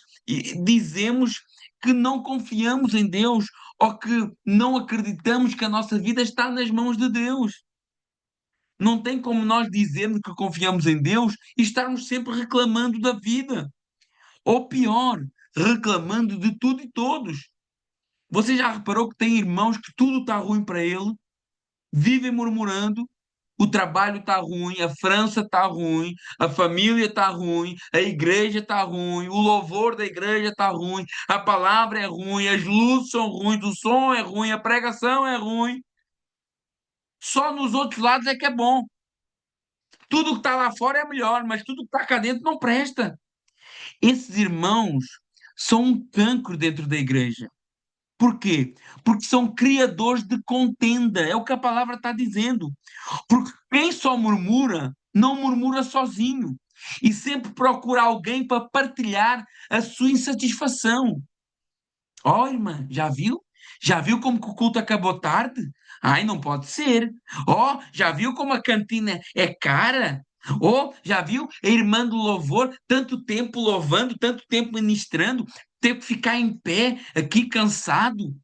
dizemos que não confiamos em Deus ou que não acreditamos que a nossa vida está nas mãos de Deus. Não tem como nós dizermos que confiamos em Deus e estarmos sempre reclamando da vida. Ou pior, reclamando de tudo e todos. Você já reparou que tem irmãos que tudo está ruim para ele, vivem murmurando, o trabalho está ruim, a França está ruim, a família está ruim, a igreja está ruim, o louvor da igreja está ruim, a palavra é ruim, as luzes são ruins, o som é ruim, a pregação é ruim. Só nos outros lados é que é bom. Tudo que está lá fora é melhor, mas tudo que está cá dentro não presta. Esses irmãos são um cancro dentro da igreja. Por quê? Porque são criadores de contenda. É o que a palavra está dizendo. Porque quem só murmura, não murmura sozinho. E sempre procura alguém para partilhar a sua insatisfação. Ó, irmã, já viu? Já viu como que o culto acabou tarde? Ai, não pode ser. Ó, já viu como a cantina é cara? Ó, já viu a irmã do louvor, tanto tempo louvando, tanto tempo ministrando, ter que ficar em pé aqui cansado?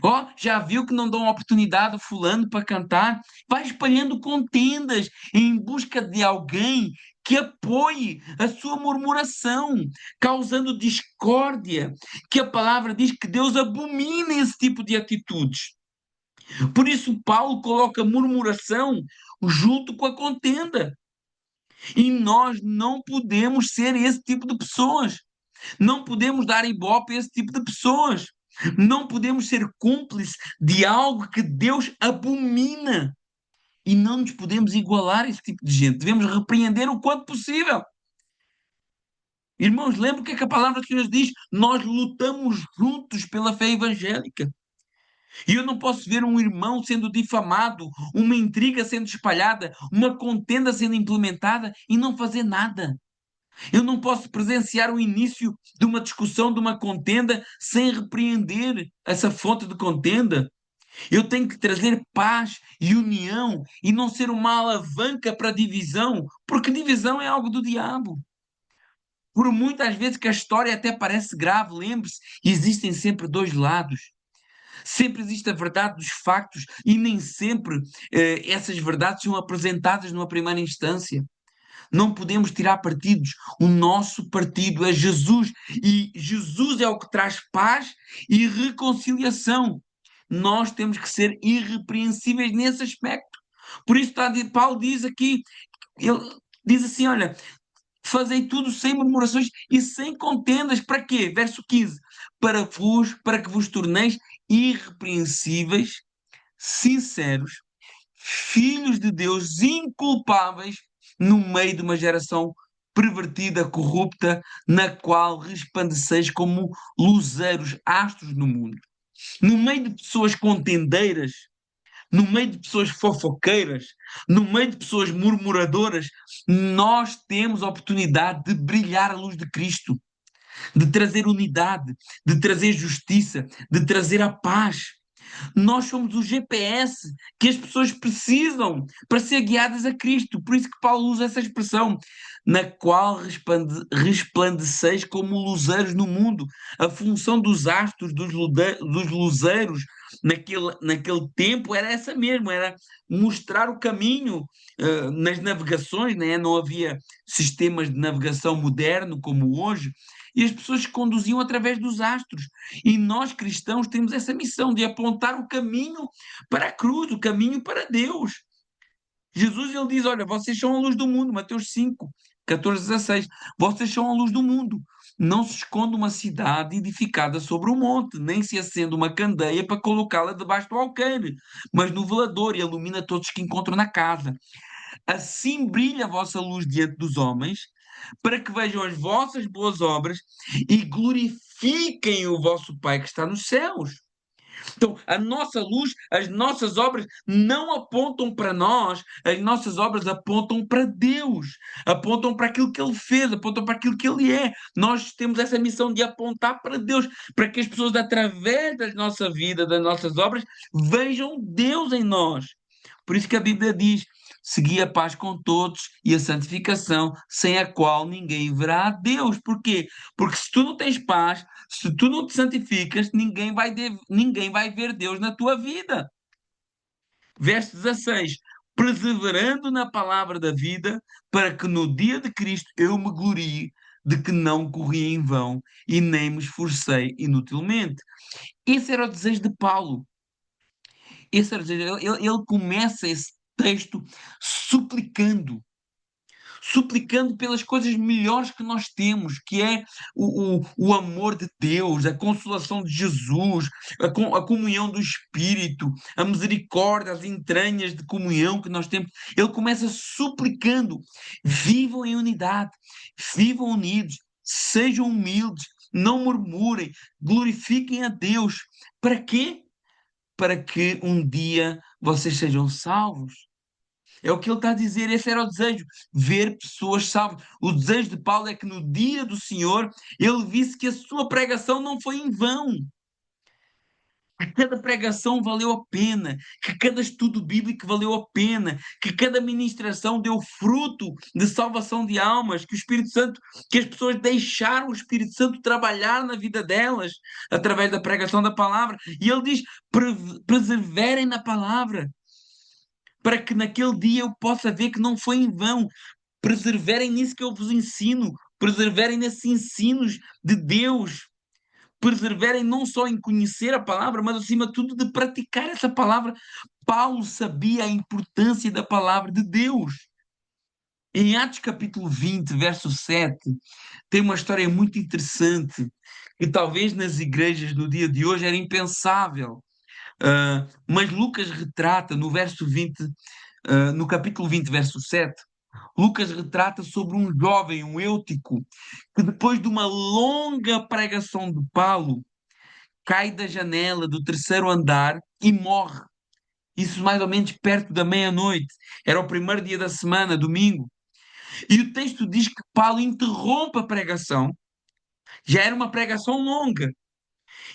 Ó, já viu que não dão oportunidade a fulano para cantar? Vai espalhando contendas em busca de alguém que apoie a sua murmuração, causando discórdia, que a palavra diz que Deus abomina esse tipo de atitudes. Por isso, Paulo coloca murmuração junto com a contenda. E nós não podemos ser esse tipo de pessoas. Não podemos dar ibope a esse tipo de pessoas. Não podemos ser cúmplices de algo que Deus abomina. E não nos podemos igualar a esse tipo de gente. Devemos repreender o quanto possível. Irmãos, lembra o que é que a palavra do Senhor diz? Nós lutamos juntos pela fé evangélica. E eu não posso ver um irmão sendo difamado, uma intriga sendo espalhada, uma contenda sendo implementada e não fazer nada. Eu não posso presenciar o início de uma discussão, de uma contenda, sem repreender essa fonte de contenda. Eu tenho que trazer paz e união e não ser uma alavanca para divisão, porque divisão é algo do diabo. Por muitas vezes que a história até parece grave, lembre-se, existem sempre dois lados. Sempre existe a verdade dos factos e nem sempre essas verdades são apresentadas numa primeira instância. Não podemos tirar partidos. O nosso partido é Jesus e Jesus é o que traz paz e reconciliação. Nós temos que ser irrepreensíveis nesse aspecto. Por isso Paulo diz aqui, ele diz assim, olha, fazei tudo sem murmurações e sem contendas. Para quê? Verso 15. Para que vos torneis irrepreensíveis, sinceros, filhos de Deus, inculpáveis, no meio de uma geração pervertida, corrupta, na qual resplandeceis como luzeiros, astros no mundo. No meio de pessoas contendeiras, no meio de pessoas fofoqueiras, no meio de pessoas murmuradoras, nós temos a oportunidade de brilhar a luz de Cristo, de trazer unidade, de trazer justiça, de trazer a paz. Nós somos o GPS que as pessoas precisam para ser guiadas a Cristo. Por isso que Paulo usa essa expressão, na qual resplandeceis como luzeiros no mundo. A função dos astros, dos luzeiros, naquele tempo era essa mesmo, era mostrar o caminho nas navegações, né? Não havia sistemas de navegação moderno como hoje, e as pessoas se conduziam através dos astros. E nós cristãos temos essa missão de apontar o caminho para a cruz, o caminho para Deus. Jesus ele diz: olha, vocês são a luz do mundo, Mateus 5, 14:16. Vocês são a luz do mundo. Não se esconde uma cidade edificada sobre um monte, nem se acende uma candeia para colocá-la debaixo do alqueire, mas no velador, e ilumina todos que encontram na casa. Assim brilha a vossa luz diante dos homens, para que vejam as vossas boas obras e glorifiquem o vosso Pai que está nos céus. Então, a nossa luz, as nossas obras não apontam para nós, as nossas obras apontam para Deus, apontam para aquilo que Ele fez, apontam para aquilo que Ele é. Nós temos essa missão de apontar para Deus, para que as pessoas, através da nossa vida, das nossas obras, vejam Deus em nós. Por isso que a Bíblia diz: segui a paz com todos e a santificação, sem a qual ninguém verá a Deus. Porquê? Porque se tu não tens paz, se tu não te santificas, ninguém vai ver Deus na tua vida. Verso 16: perseverando na palavra da vida, para que no dia de Cristo eu me glorie de que não corri em vão e nem me esforcei inutilmente. Esse era o desejo de Paulo. Esse era o desejo. Ele começa esse texto suplicando, suplicando pelas coisas melhores que nós temos, que é o amor de Deus, a consolação de Jesus, a comunhão do Espírito, a misericórdia, as entranhas de comunhão que nós temos. Ele começa suplicando: vivam em unidade, vivam unidos, sejam humildes, não murmurem, glorifiquem a Deus. Para quê? Para que um dia vocês sejam salvos. É o que ele está a dizer, esse era o desejo, ver pessoas salvas. O desejo de Paulo é que no dia do Senhor ele visse que a sua pregação não foi em vão, que cada pregação valeu a pena, que cada estudo bíblico valeu a pena, que cada ministração deu fruto de salvação de almas, que o Espírito Santo, que as pessoas deixaram o Espírito Santo trabalhar na vida delas através da pregação da palavra. E ele diz: perseverem na palavra, para que naquele dia eu possa ver que não foi em vão. Perseverem nisso que eu vos ensino, perseverem nesses ensinos de Deus, perseverem não só em conhecer a palavra, mas acima de tudo de praticar essa palavra. Paulo sabia a importância da palavra de Deus. Em Atos capítulo 20, verso 7, tem uma história muito interessante que talvez nas igrejas no dia de hoje era impensável. Mas Lucas retrata no verso 20, no capítulo 20, verso 7, Lucas retrata sobre um jovem, um Eutico, que depois de uma longa pregação de Paulo, cai da janela do terceiro andar e morre. Isso mais ou menos perto da meia-noite. Era o primeiro dia da semana, domingo. E o texto diz que Paulo interrompe a pregação. Já era uma pregação longa.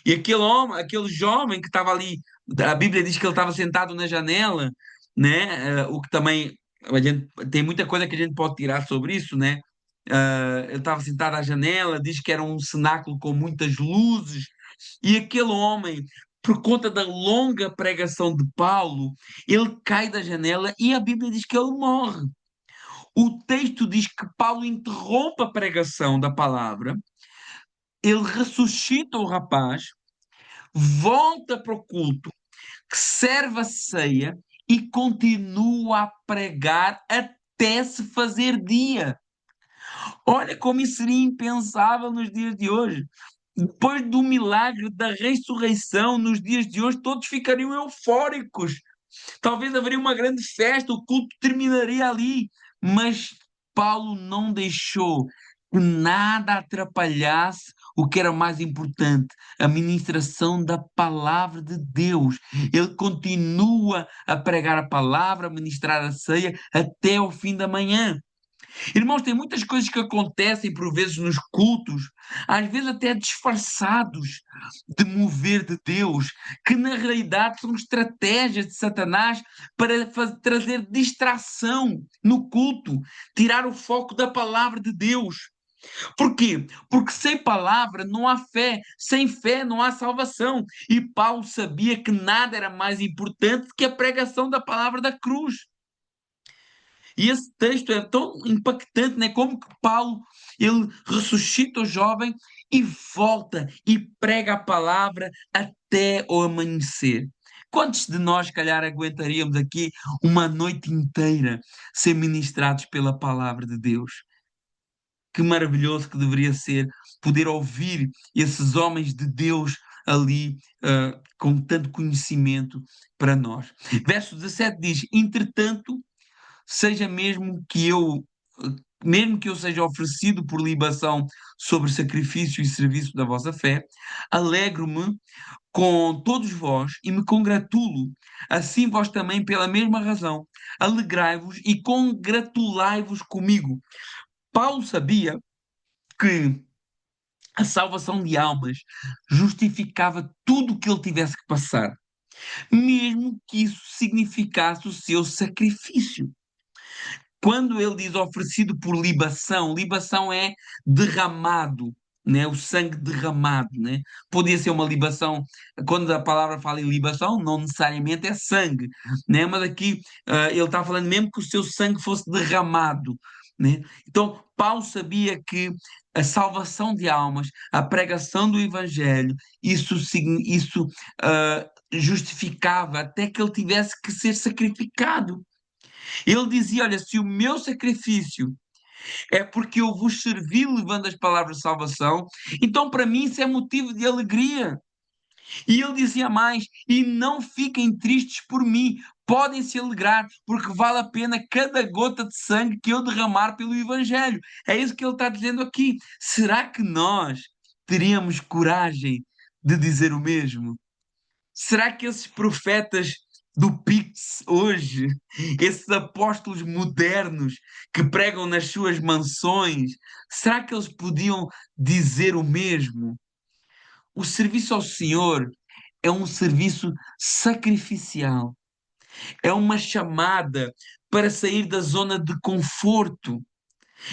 E aquele homem, aquele jovem que estava ali, a Bíblia diz que ele estava sentado na janela, né? O que também tem muita coisa que a gente pode tirar sobre isso, né? Ele estava sentado à janela, diz que era um cenáculo com muitas luzes, e aquele homem, por conta da longa pregação de Paulo, ele cai da janela e a Bíblia diz que ele morre. O texto diz que Paulo interrompe a pregação da palavra, ele ressuscita o rapaz, volta para o culto, que serve a ceia e continua a pregar até se fazer dia. Olha como isso seria impensável nos dias de hoje. Depois do milagre da ressurreição, nos dias de hoje, todos ficariam eufóricos. Talvez haveria uma grande festa, o culto terminaria ali. Mas Paulo não deixou que nada atrapalhasse o que era mais importante, a ministração da palavra de Deus. Ele continua a pregar a palavra, a ministrar a ceia até o fim da manhã. Irmãos, tem muitas coisas que acontecem por vezes nos cultos, às vezes até disfarçados de mover de Deus, que na realidade são estratégias de Satanás para trazer distração no culto, tirar o foco da palavra de Deus. Por quê? Porque sem palavra não há fé, sem fé não há salvação. E Paulo sabia que nada era mais importante que a pregação da palavra da cruz. E esse texto é tão impactante, né? Como que Paulo, ele ressuscita o jovem e volta e prega a palavra até o amanhecer. Quantos de nós, se calhar, aguentaríamos aqui uma noite inteira ser ministrados pela palavra de Deus? que maravilhoso que deveria ser poder ouvir esses homens de Deus ali, com tanto conhecimento para nós. Verso 17 diz: Entretanto, seja mesmo que eu seja oferecido por libação sobre sacrifício e serviço da vossa fé, alegro-me com todos vós e me congratulo, assim vós também pela mesma razão. Alegrai-vos e congratulai-vos comigo. Paulo sabia que a salvação de almas justificava tudo o que ele tivesse que passar, mesmo que isso significasse o seu sacrifício. Quando ele diz oferecido por libação, libação é derramado, né? O sangue derramado, né? Podia ser uma libação, quando a palavra fala em libação, não necessariamente é sangue, né? Mas aqui ele está falando mesmo que o seu sangue fosse derramado, né? Então, Paulo sabia que a salvação de almas, a pregação do Evangelho, isso justificava até que ele tivesse que ser sacrificado. Ele dizia: Olha, se o meu sacrifício é porque eu vos servi levando as palavras de salvação, então para mim isso é motivo de alegria. E ele dizia mais: E não fiquem tristes por mim, podem se alegrar, porque vale a pena cada gota de sangue que eu derramar pelo Evangelho. É isso que ele está dizendo aqui. Será que nós teríamos coragem de dizer o mesmo? Será que esses profetas do Pix hoje, esses apóstolos modernos que pregam nas suas mansões, será que eles podiam dizer o mesmo? O serviço ao Senhor é um serviço sacrificial, é uma chamada para sair da zona de conforto.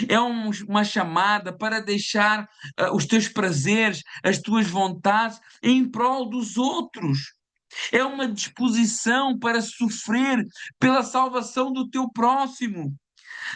É uma chamada para deixar os teus prazeres, as tuas vontades em prol dos outros. É uma disposição para sofrer pela salvação do teu próximo,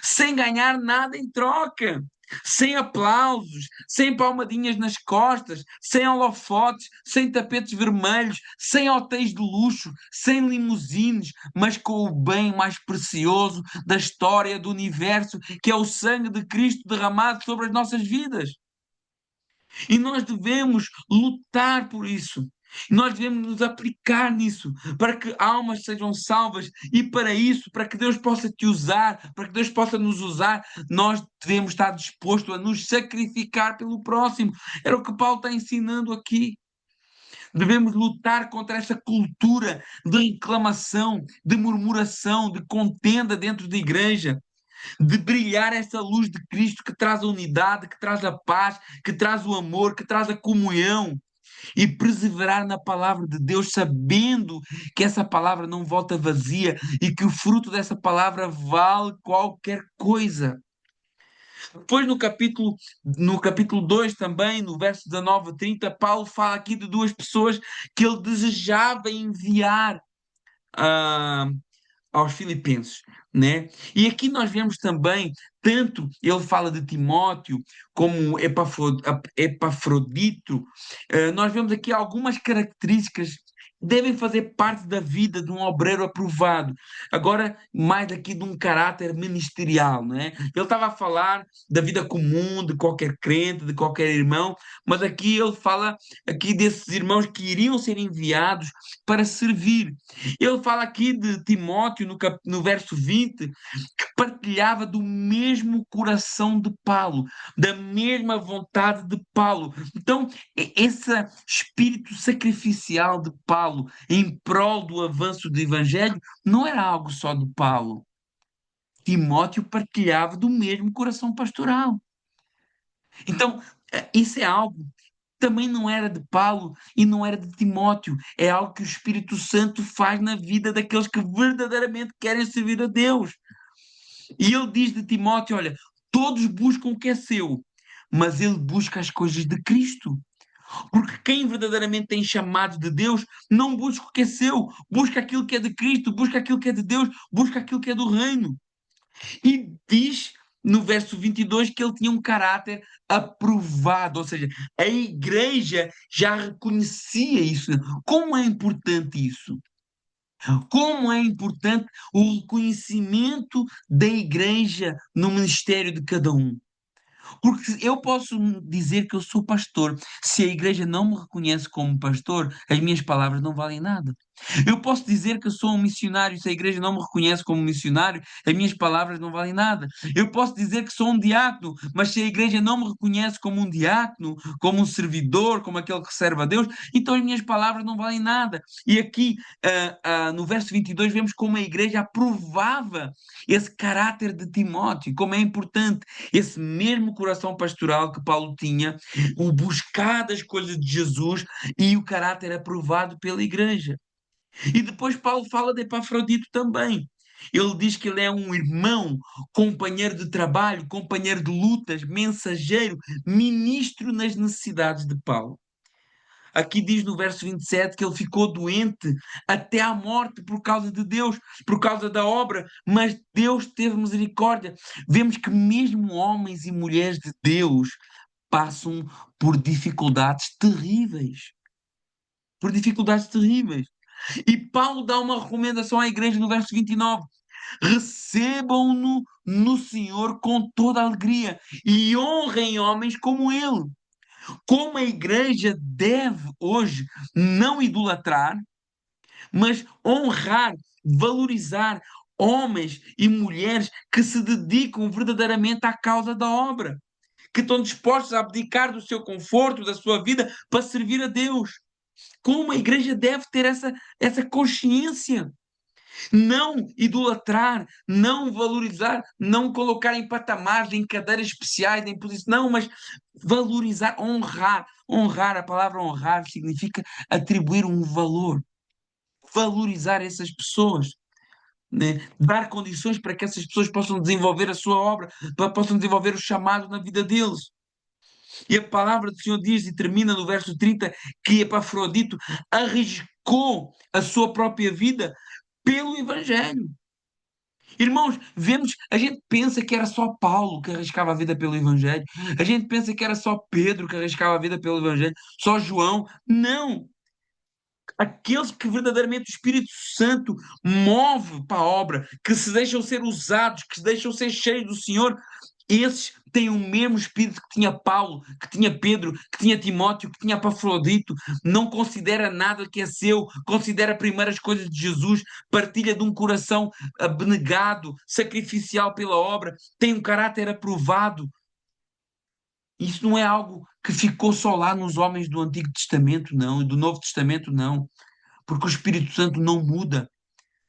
sem ganhar nada em troca, sem aplausos, sem palmadinhas nas costas, sem holofotes, sem tapetes vermelhos, sem hotéis de luxo, sem limusines, mas com o bem mais precioso da história do universo, que é o sangue de Cristo derramado sobre as nossas vidas. E nós devemos lutar por isso. Nós devemos nos aplicar nisso, para que almas sejam salvas, e para isso, para que Deus possa te usar, para que Deus possa nos usar, nós devemos estar dispostos a nos sacrificar pelo próximo. Era o que Paulo está ensinando aqui. Devemos lutar contra essa cultura de reclamação, de murmuração, de contenda dentro da igreja, de brilhar essa luz de Cristo que traz a unidade, que traz a paz, que traz o amor, que traz a comunhão, e perseverar na palavra de Deus, sabendo que essa palavra não volta vazia e que o fruto dessa palavra vale qualquer coisa. Depois no capítulo 2 também, no verso 19 a 30, Paulo fala aqui de duas pessoas que ele desejava enviar a aos Filipenses, né? E aqui nós vemos também, tanto ele fala de Timóteo como Epafrodito, nós vemos aqui algumas características que devem fazer parte da vida de um obreiro aprovado. Agora, mais aqui de um caráter ministerial, né? Ele estava a falar da vida comum de qualquer crente, de qualquer irmão, mas aqui ele fala aqui desses irmãos que iriam ser enviados para servir. Ele fala aqui de Timóteo, no verso 20, que partilhava do mesmo coração de Paulo, da mesma vontade de Paulo. Então, esse espírito sacrificial de Paulo em prol do avanço do Evangelho não era algo só de Paulo. Timóteo partilhava do mesmo coração pastoral. Então, isso é algo também não era de Paulo e não era de Timóteo. É algo que o Espírito Santo faz na vida daqueles que verdadeiramente querem servir a Deus. E ele diz de Timóteo: olha, todos buscam o que é seu, mas ele busca as coisas de Cristo. Porque quem verdadeiramente tem chamado de Deus não busca o que é seu, busca aquilo que é de Cristo, busca aquilo que é de Deus, busca aquilo que é do reino. E diz no verso 22 que ele tinha um caráter aprovado, ou seja, a igreja já reconhecia isso. Como é importante isso? Como é importante o reconhecimento da igreja no ministério de cada um. Porque eu posso dizer que eu sou pastor. Se a igreja não me reconhece como pastor, as minhas palavras não valem nada. Eu posso dizer que eu sou um missionário. Se a igreja não me reconhece como missionário, as minhas palavras não valem nada. Eu posso dizer que sou um diácono, mas se a igreja não me reconhece como um diácono, como um servidor, como aquele que serve a Deus, então as minhas palavras não valem nada. E aqui, no verso 22, vemos como a igreja aprovava esse caráter de Timóteo, como é importante esse mesmo coração pastoral que Paulo tinha, o buscar das coisas de Jesus e o caráter aprovado pela igreja. E depois Paulo fala de Epafrodito também. Ele diz que ele é um irmão, companheiro de trabalho, companheiro de lutas, mensageiro, ministro nas necessidades de Paulo. Aqui diz no verso 27 que ele ficou doente até à morte por causa de Deus, por causa da obra, mas Deus teve misericórdia. Vemos que mesmo homens e mulheres de Deus passam por dificuldades terríveis. Por dificuldades terríveis. E Paulo dá uma recomendação à igreja no verso 29. Recebam-no no Senhor com toda a alegria e honrem homens como ele. Como a igreja deve hoje não idolatrar, mas honrar, valorizar homens e mulheres que se dedicam verdadeiramente à causa da obra, que estão dispostos a abdicar do seu conforto, da sua vida, para servir a Deus. Como a igreja deve ter essa consciência. Não idolatrar, não valorizar, não colocar em patamares, em cadeiras especiais, em posição, não, mas valorizar, honrar. Honrar, a palavra honrar significa atribuir um valor, valorizar essas pessoas, né? Dar condições para que essas pessoas possam desenvolver a sua obra, para possam desenvolver o chamado na vida deles. E a palavra do Senhor diz, e termina no verso 30, que Epafrodito arriscou a sua própria vida pelo Evangelho. Irmãos, vemos, a gente pensa que era só Paulo que arriscava a vida pelo Evangelho, a gente pensa que era só Pedro que arriscava a vida pelo Evangelho, só João. Não! Aqueles que verdadeiramente o Espírito Santo move para a obra, que se deixam ser usados, que se deixam ser cheios do Senhor, esses têm o mesmo espírito que tinha Paulo, que tinha Pedro, que tinha Timóteo, que tinha Epafrodito. Não considera nada que é seu, considera primeiro as coisas de Jesus, partilha de um coração abnegado, sacrificial pela obra, tem um caráter aprovado. Isso não é algo que ficou só lá nos homens do Antigo Testamento, não, e do Novo Testamento, não, porque o Espírito Santo não muda.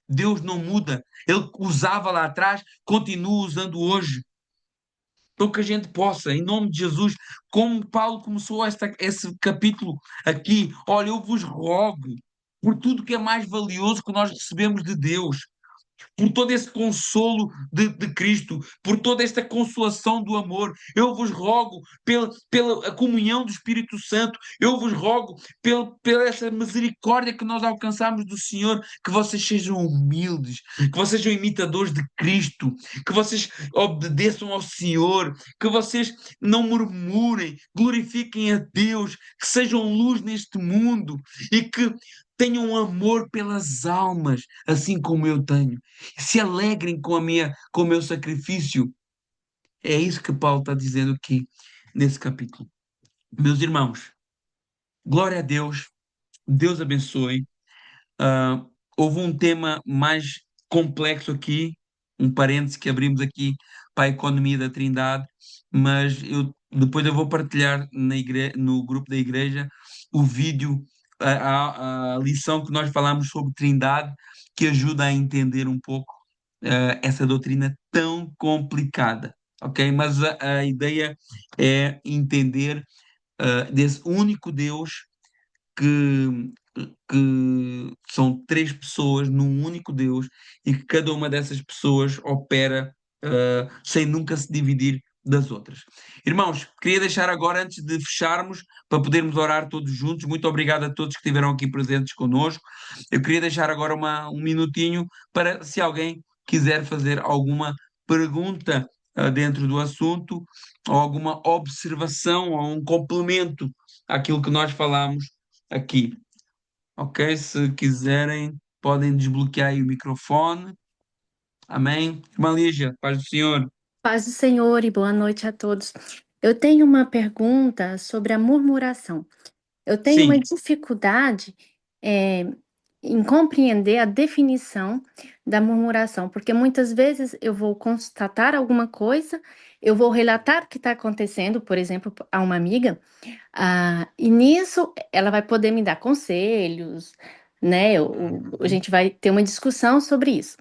Deus não muda. Ele usava lá atrás, continua usando hoje. Então que a gente possa, em nome de Jesus, como Paulo começou esse capítulo aqui, olha, eu vos rogo, por tudo que é mais valioso que nós recebemos de Deus, por todo esse consolo de Cristo, por toda esta consolação do amor. Eu vos rogo pela comunhão do Espírito Santo, eu vos rogo pela essa misericórdia que nós alcançamos do Senhor, que vocês sejam humildes, que vocês sejam imitadores de Cristo, que vocês obedeçam ao Senhor, que vocês não murmurem, glorifiquem a Deus, que sejam luz neste mundo e que tenham um amor pelas almas, assim como eu tenho. Se alegrem com o meu sacrifício. É isso que Paulo está dizendo aqui nesse capítulo. Meus irmãos, glória a Deus, Deus abençoe. Ah, houve um tema mais complexo aqui, um parênteses que abrimos aqui para a economia da Trindade, mas depois eu vou partilhar no grupo da igreja o vídeo, a lição que nós falamos sobre Trindade, que ajuda a entender um pouco essa doutrina tão complicada, ok? Mas a ideia é entender desse único Deus que, que são três pessoas num único Deus e que cada uma dessas pessoas opera sem nunca se dividir das outras. Irmãos, queria deixar agora, antes de fecharmos, para podermos orar todos juntos, muito obrigado a todos que estiveram aqui presentes connosco. Eu queria deixar agora um minutinho para, se alguém quiser fazer alguma pergunta dentro do assunto, ou alguma observação, ou um complemento àquilo que nós falamos aqui. Ok? Se quiserem, podem desbloquear aí o microfone. Amém? Irmã Lígia, paz do Senhor. Paz do Senhor e boa noite a todos. Eu tenho uma pergunta sobre a murmuração. Eu tenho uma Sim. dificuldade, eh, em compreender a definição da murmuração, porque muitas vezes eu vou constatar alguma coisa, eu vou relatar o que está acontecendo, por exemplo, a uma amiga, e nisso ela vai poder me dar conselhos, né? A Uhum. gente vai ter uma discussão sobre isso.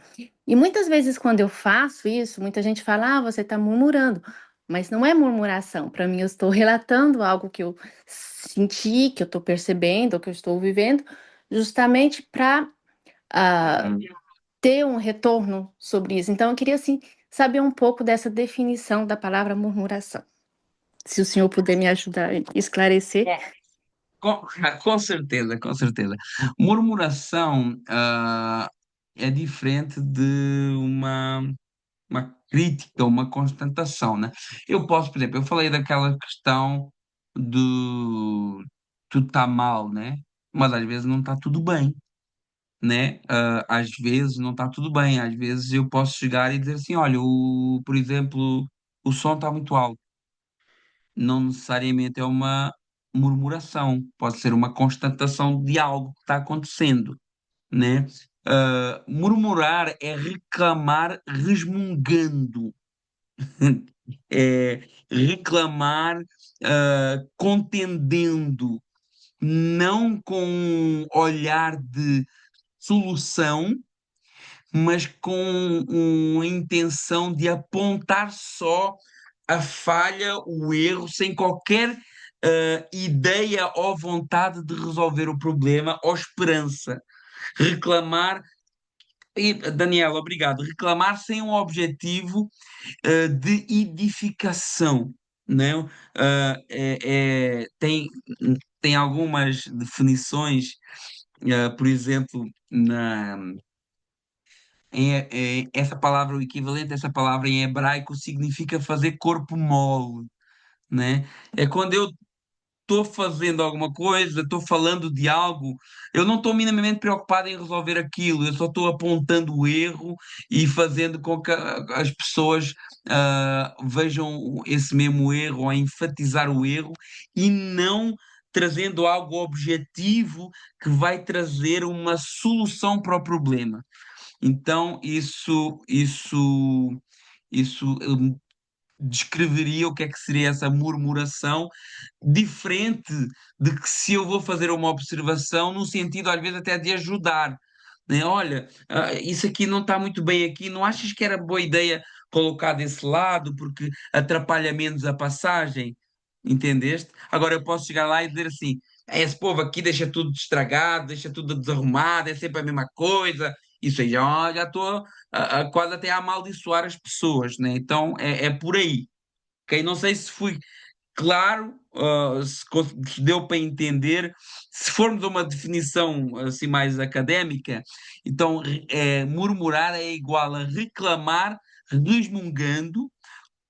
E muitas vezes, quando eu faço isso, muita gente fala: você está murmurando. Mas não é murmuração. Para mim, eu estou relatando algo que eu senti, que eu estou percebendo, que eu estou vivendo, justamente para Uhum. ter um retorno sobre isso. Então, eu queria assim, saber um pouco dessa definição da palavra murmuração. Se o senhor puder me ajudar a esclarecer. Com, com certeza, com certeza. Murmuração, é diferente de uma crítica, uma constatação, né? Eu posso, por exemplo, eu falei daquela questão do tudo está mal, né? Mas às vezes não está tudo bem, né? Às vezes não está tudo bem, às vezes eu posso chegar e dizer assim, olha, por exemplo, o som está muito alto. Não necessariamente é uma murmuração, pode ser uma constatação de algo que está acontecendo, né? Murmurar é reclamar resmungando, é reclamar contendendo, não com um olhar de solução, mas com uma intenção de apontar só a falha, o erro, sem qualquer ideia ou vontade de resolver o problema ou esperança. Reclamar, e, Daniel, obrigado. Reclamar sem um objetivo de edificação, não? Tem algumas definições, por exemplo, essa palavra, o equivalente a essa palavra em hebraico significa fazer corpo mole, né? É quando eu estou fazendo alguma coisa, estou falando de algo, eu não estou minimamente preocupado em resolver aquilo, eu só estou apontando o erro e fazendo com que as pessoas vejam esse mesmo erro ou a enfatizar o erro e não trazendo algo objetivo que vai trazer uma solução para o problema. Então, isso descreveria o que é que seria essa murmuração, diferente de que se eu vou fazer uma observação, no sentido às vezes até de ajudar, né? Olha, isso aqui não está muito bem aqui, não achas que era boa ideia colocar desse lado porque atrapalha menos a passagem? Entendeste? Agora eu posso chegar lá e dizer assim: esse povo aqui deixa tudo estragado, deixa tudo desarrumado, é sempre a mesma coisa. Isso aí já estou quase até a amaldiçoar as pessoas, né? Então é por aí. Ok? Não sei se fui claro, se deu para entender. Se formos a uma definição assim mais académica, então murmurar é igual a reclamar, resmungando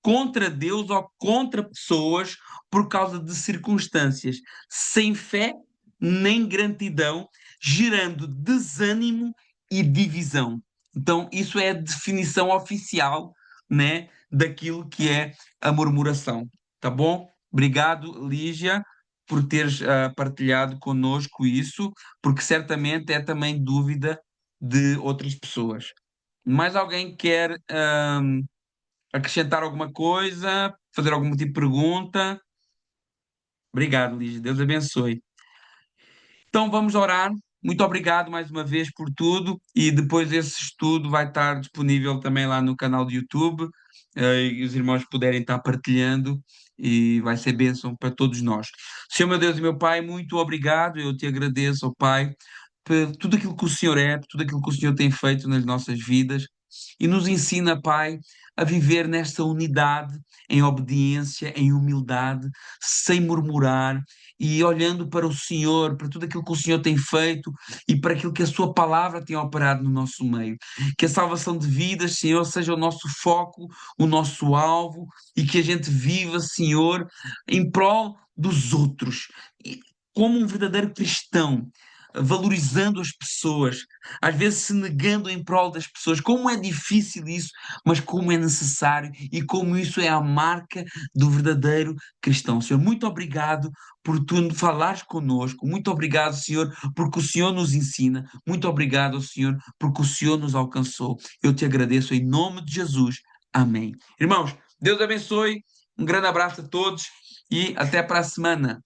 contra Deus ou contra pessoas por causa de circunstâncias, sem fé nem gratidão, gerando desânimo e divisão. Então, isso é a definição oficial, né, daquilo que é a murmuração. Tá bom? Obrigado, Lígia, por teres partilhado conosco isso, porque certamente é também dúvida de outras pessoas. Mais alguém quer acrescentar alguma coisa, fazer algum tipo de pergunta? Obrigado, Lígia. Deus abençoe. Então vamos orar. Muito obrigado mais uma vez por tudo. E depois esse estudo vai estar disponível também lá no canal do YouTube. E os irmãos puderem estar partilhando e vai ser bênção para todos nós. Senhor meu Deus e meu Pai, muito obrigado. Eu te agradeço, ó Pai, por tudo aquilo que o Senhor é, por tudo aquilo que o Senhor tem feito nas nossas vidas. E nos ensina, Pai, a viver nesta unidade, em obediência, em humildade, sem murmurar e olhando para o Senhor, para tudo aquilo que o Senhor tem feito e para aquilo que a Sua palavra tem operado no nosso meio. Que a salvação de vidas, Senhor, seja o nosso foco, o nosso alvo e que a gente viva, Senhor, em prol dos outros. Como um verdadeiro cristão, valorizando as pessoas, às vezes se negando em prol das pessoas. Como é difícil isso, mas como é necessário e como isso é a marca do verdadeiro cristão. Senhor, muito obrigado por tu falares connosco. Muito obrigado, Senhor, porque o Senhor nos ensina. Muito obrigado, Senhor, porque o Senhor nos alcançou. Eu te agradeço em nome de Jesus. Amém. Irmãos, Deus abençoe. Um grande abraço a todos e até para a semana.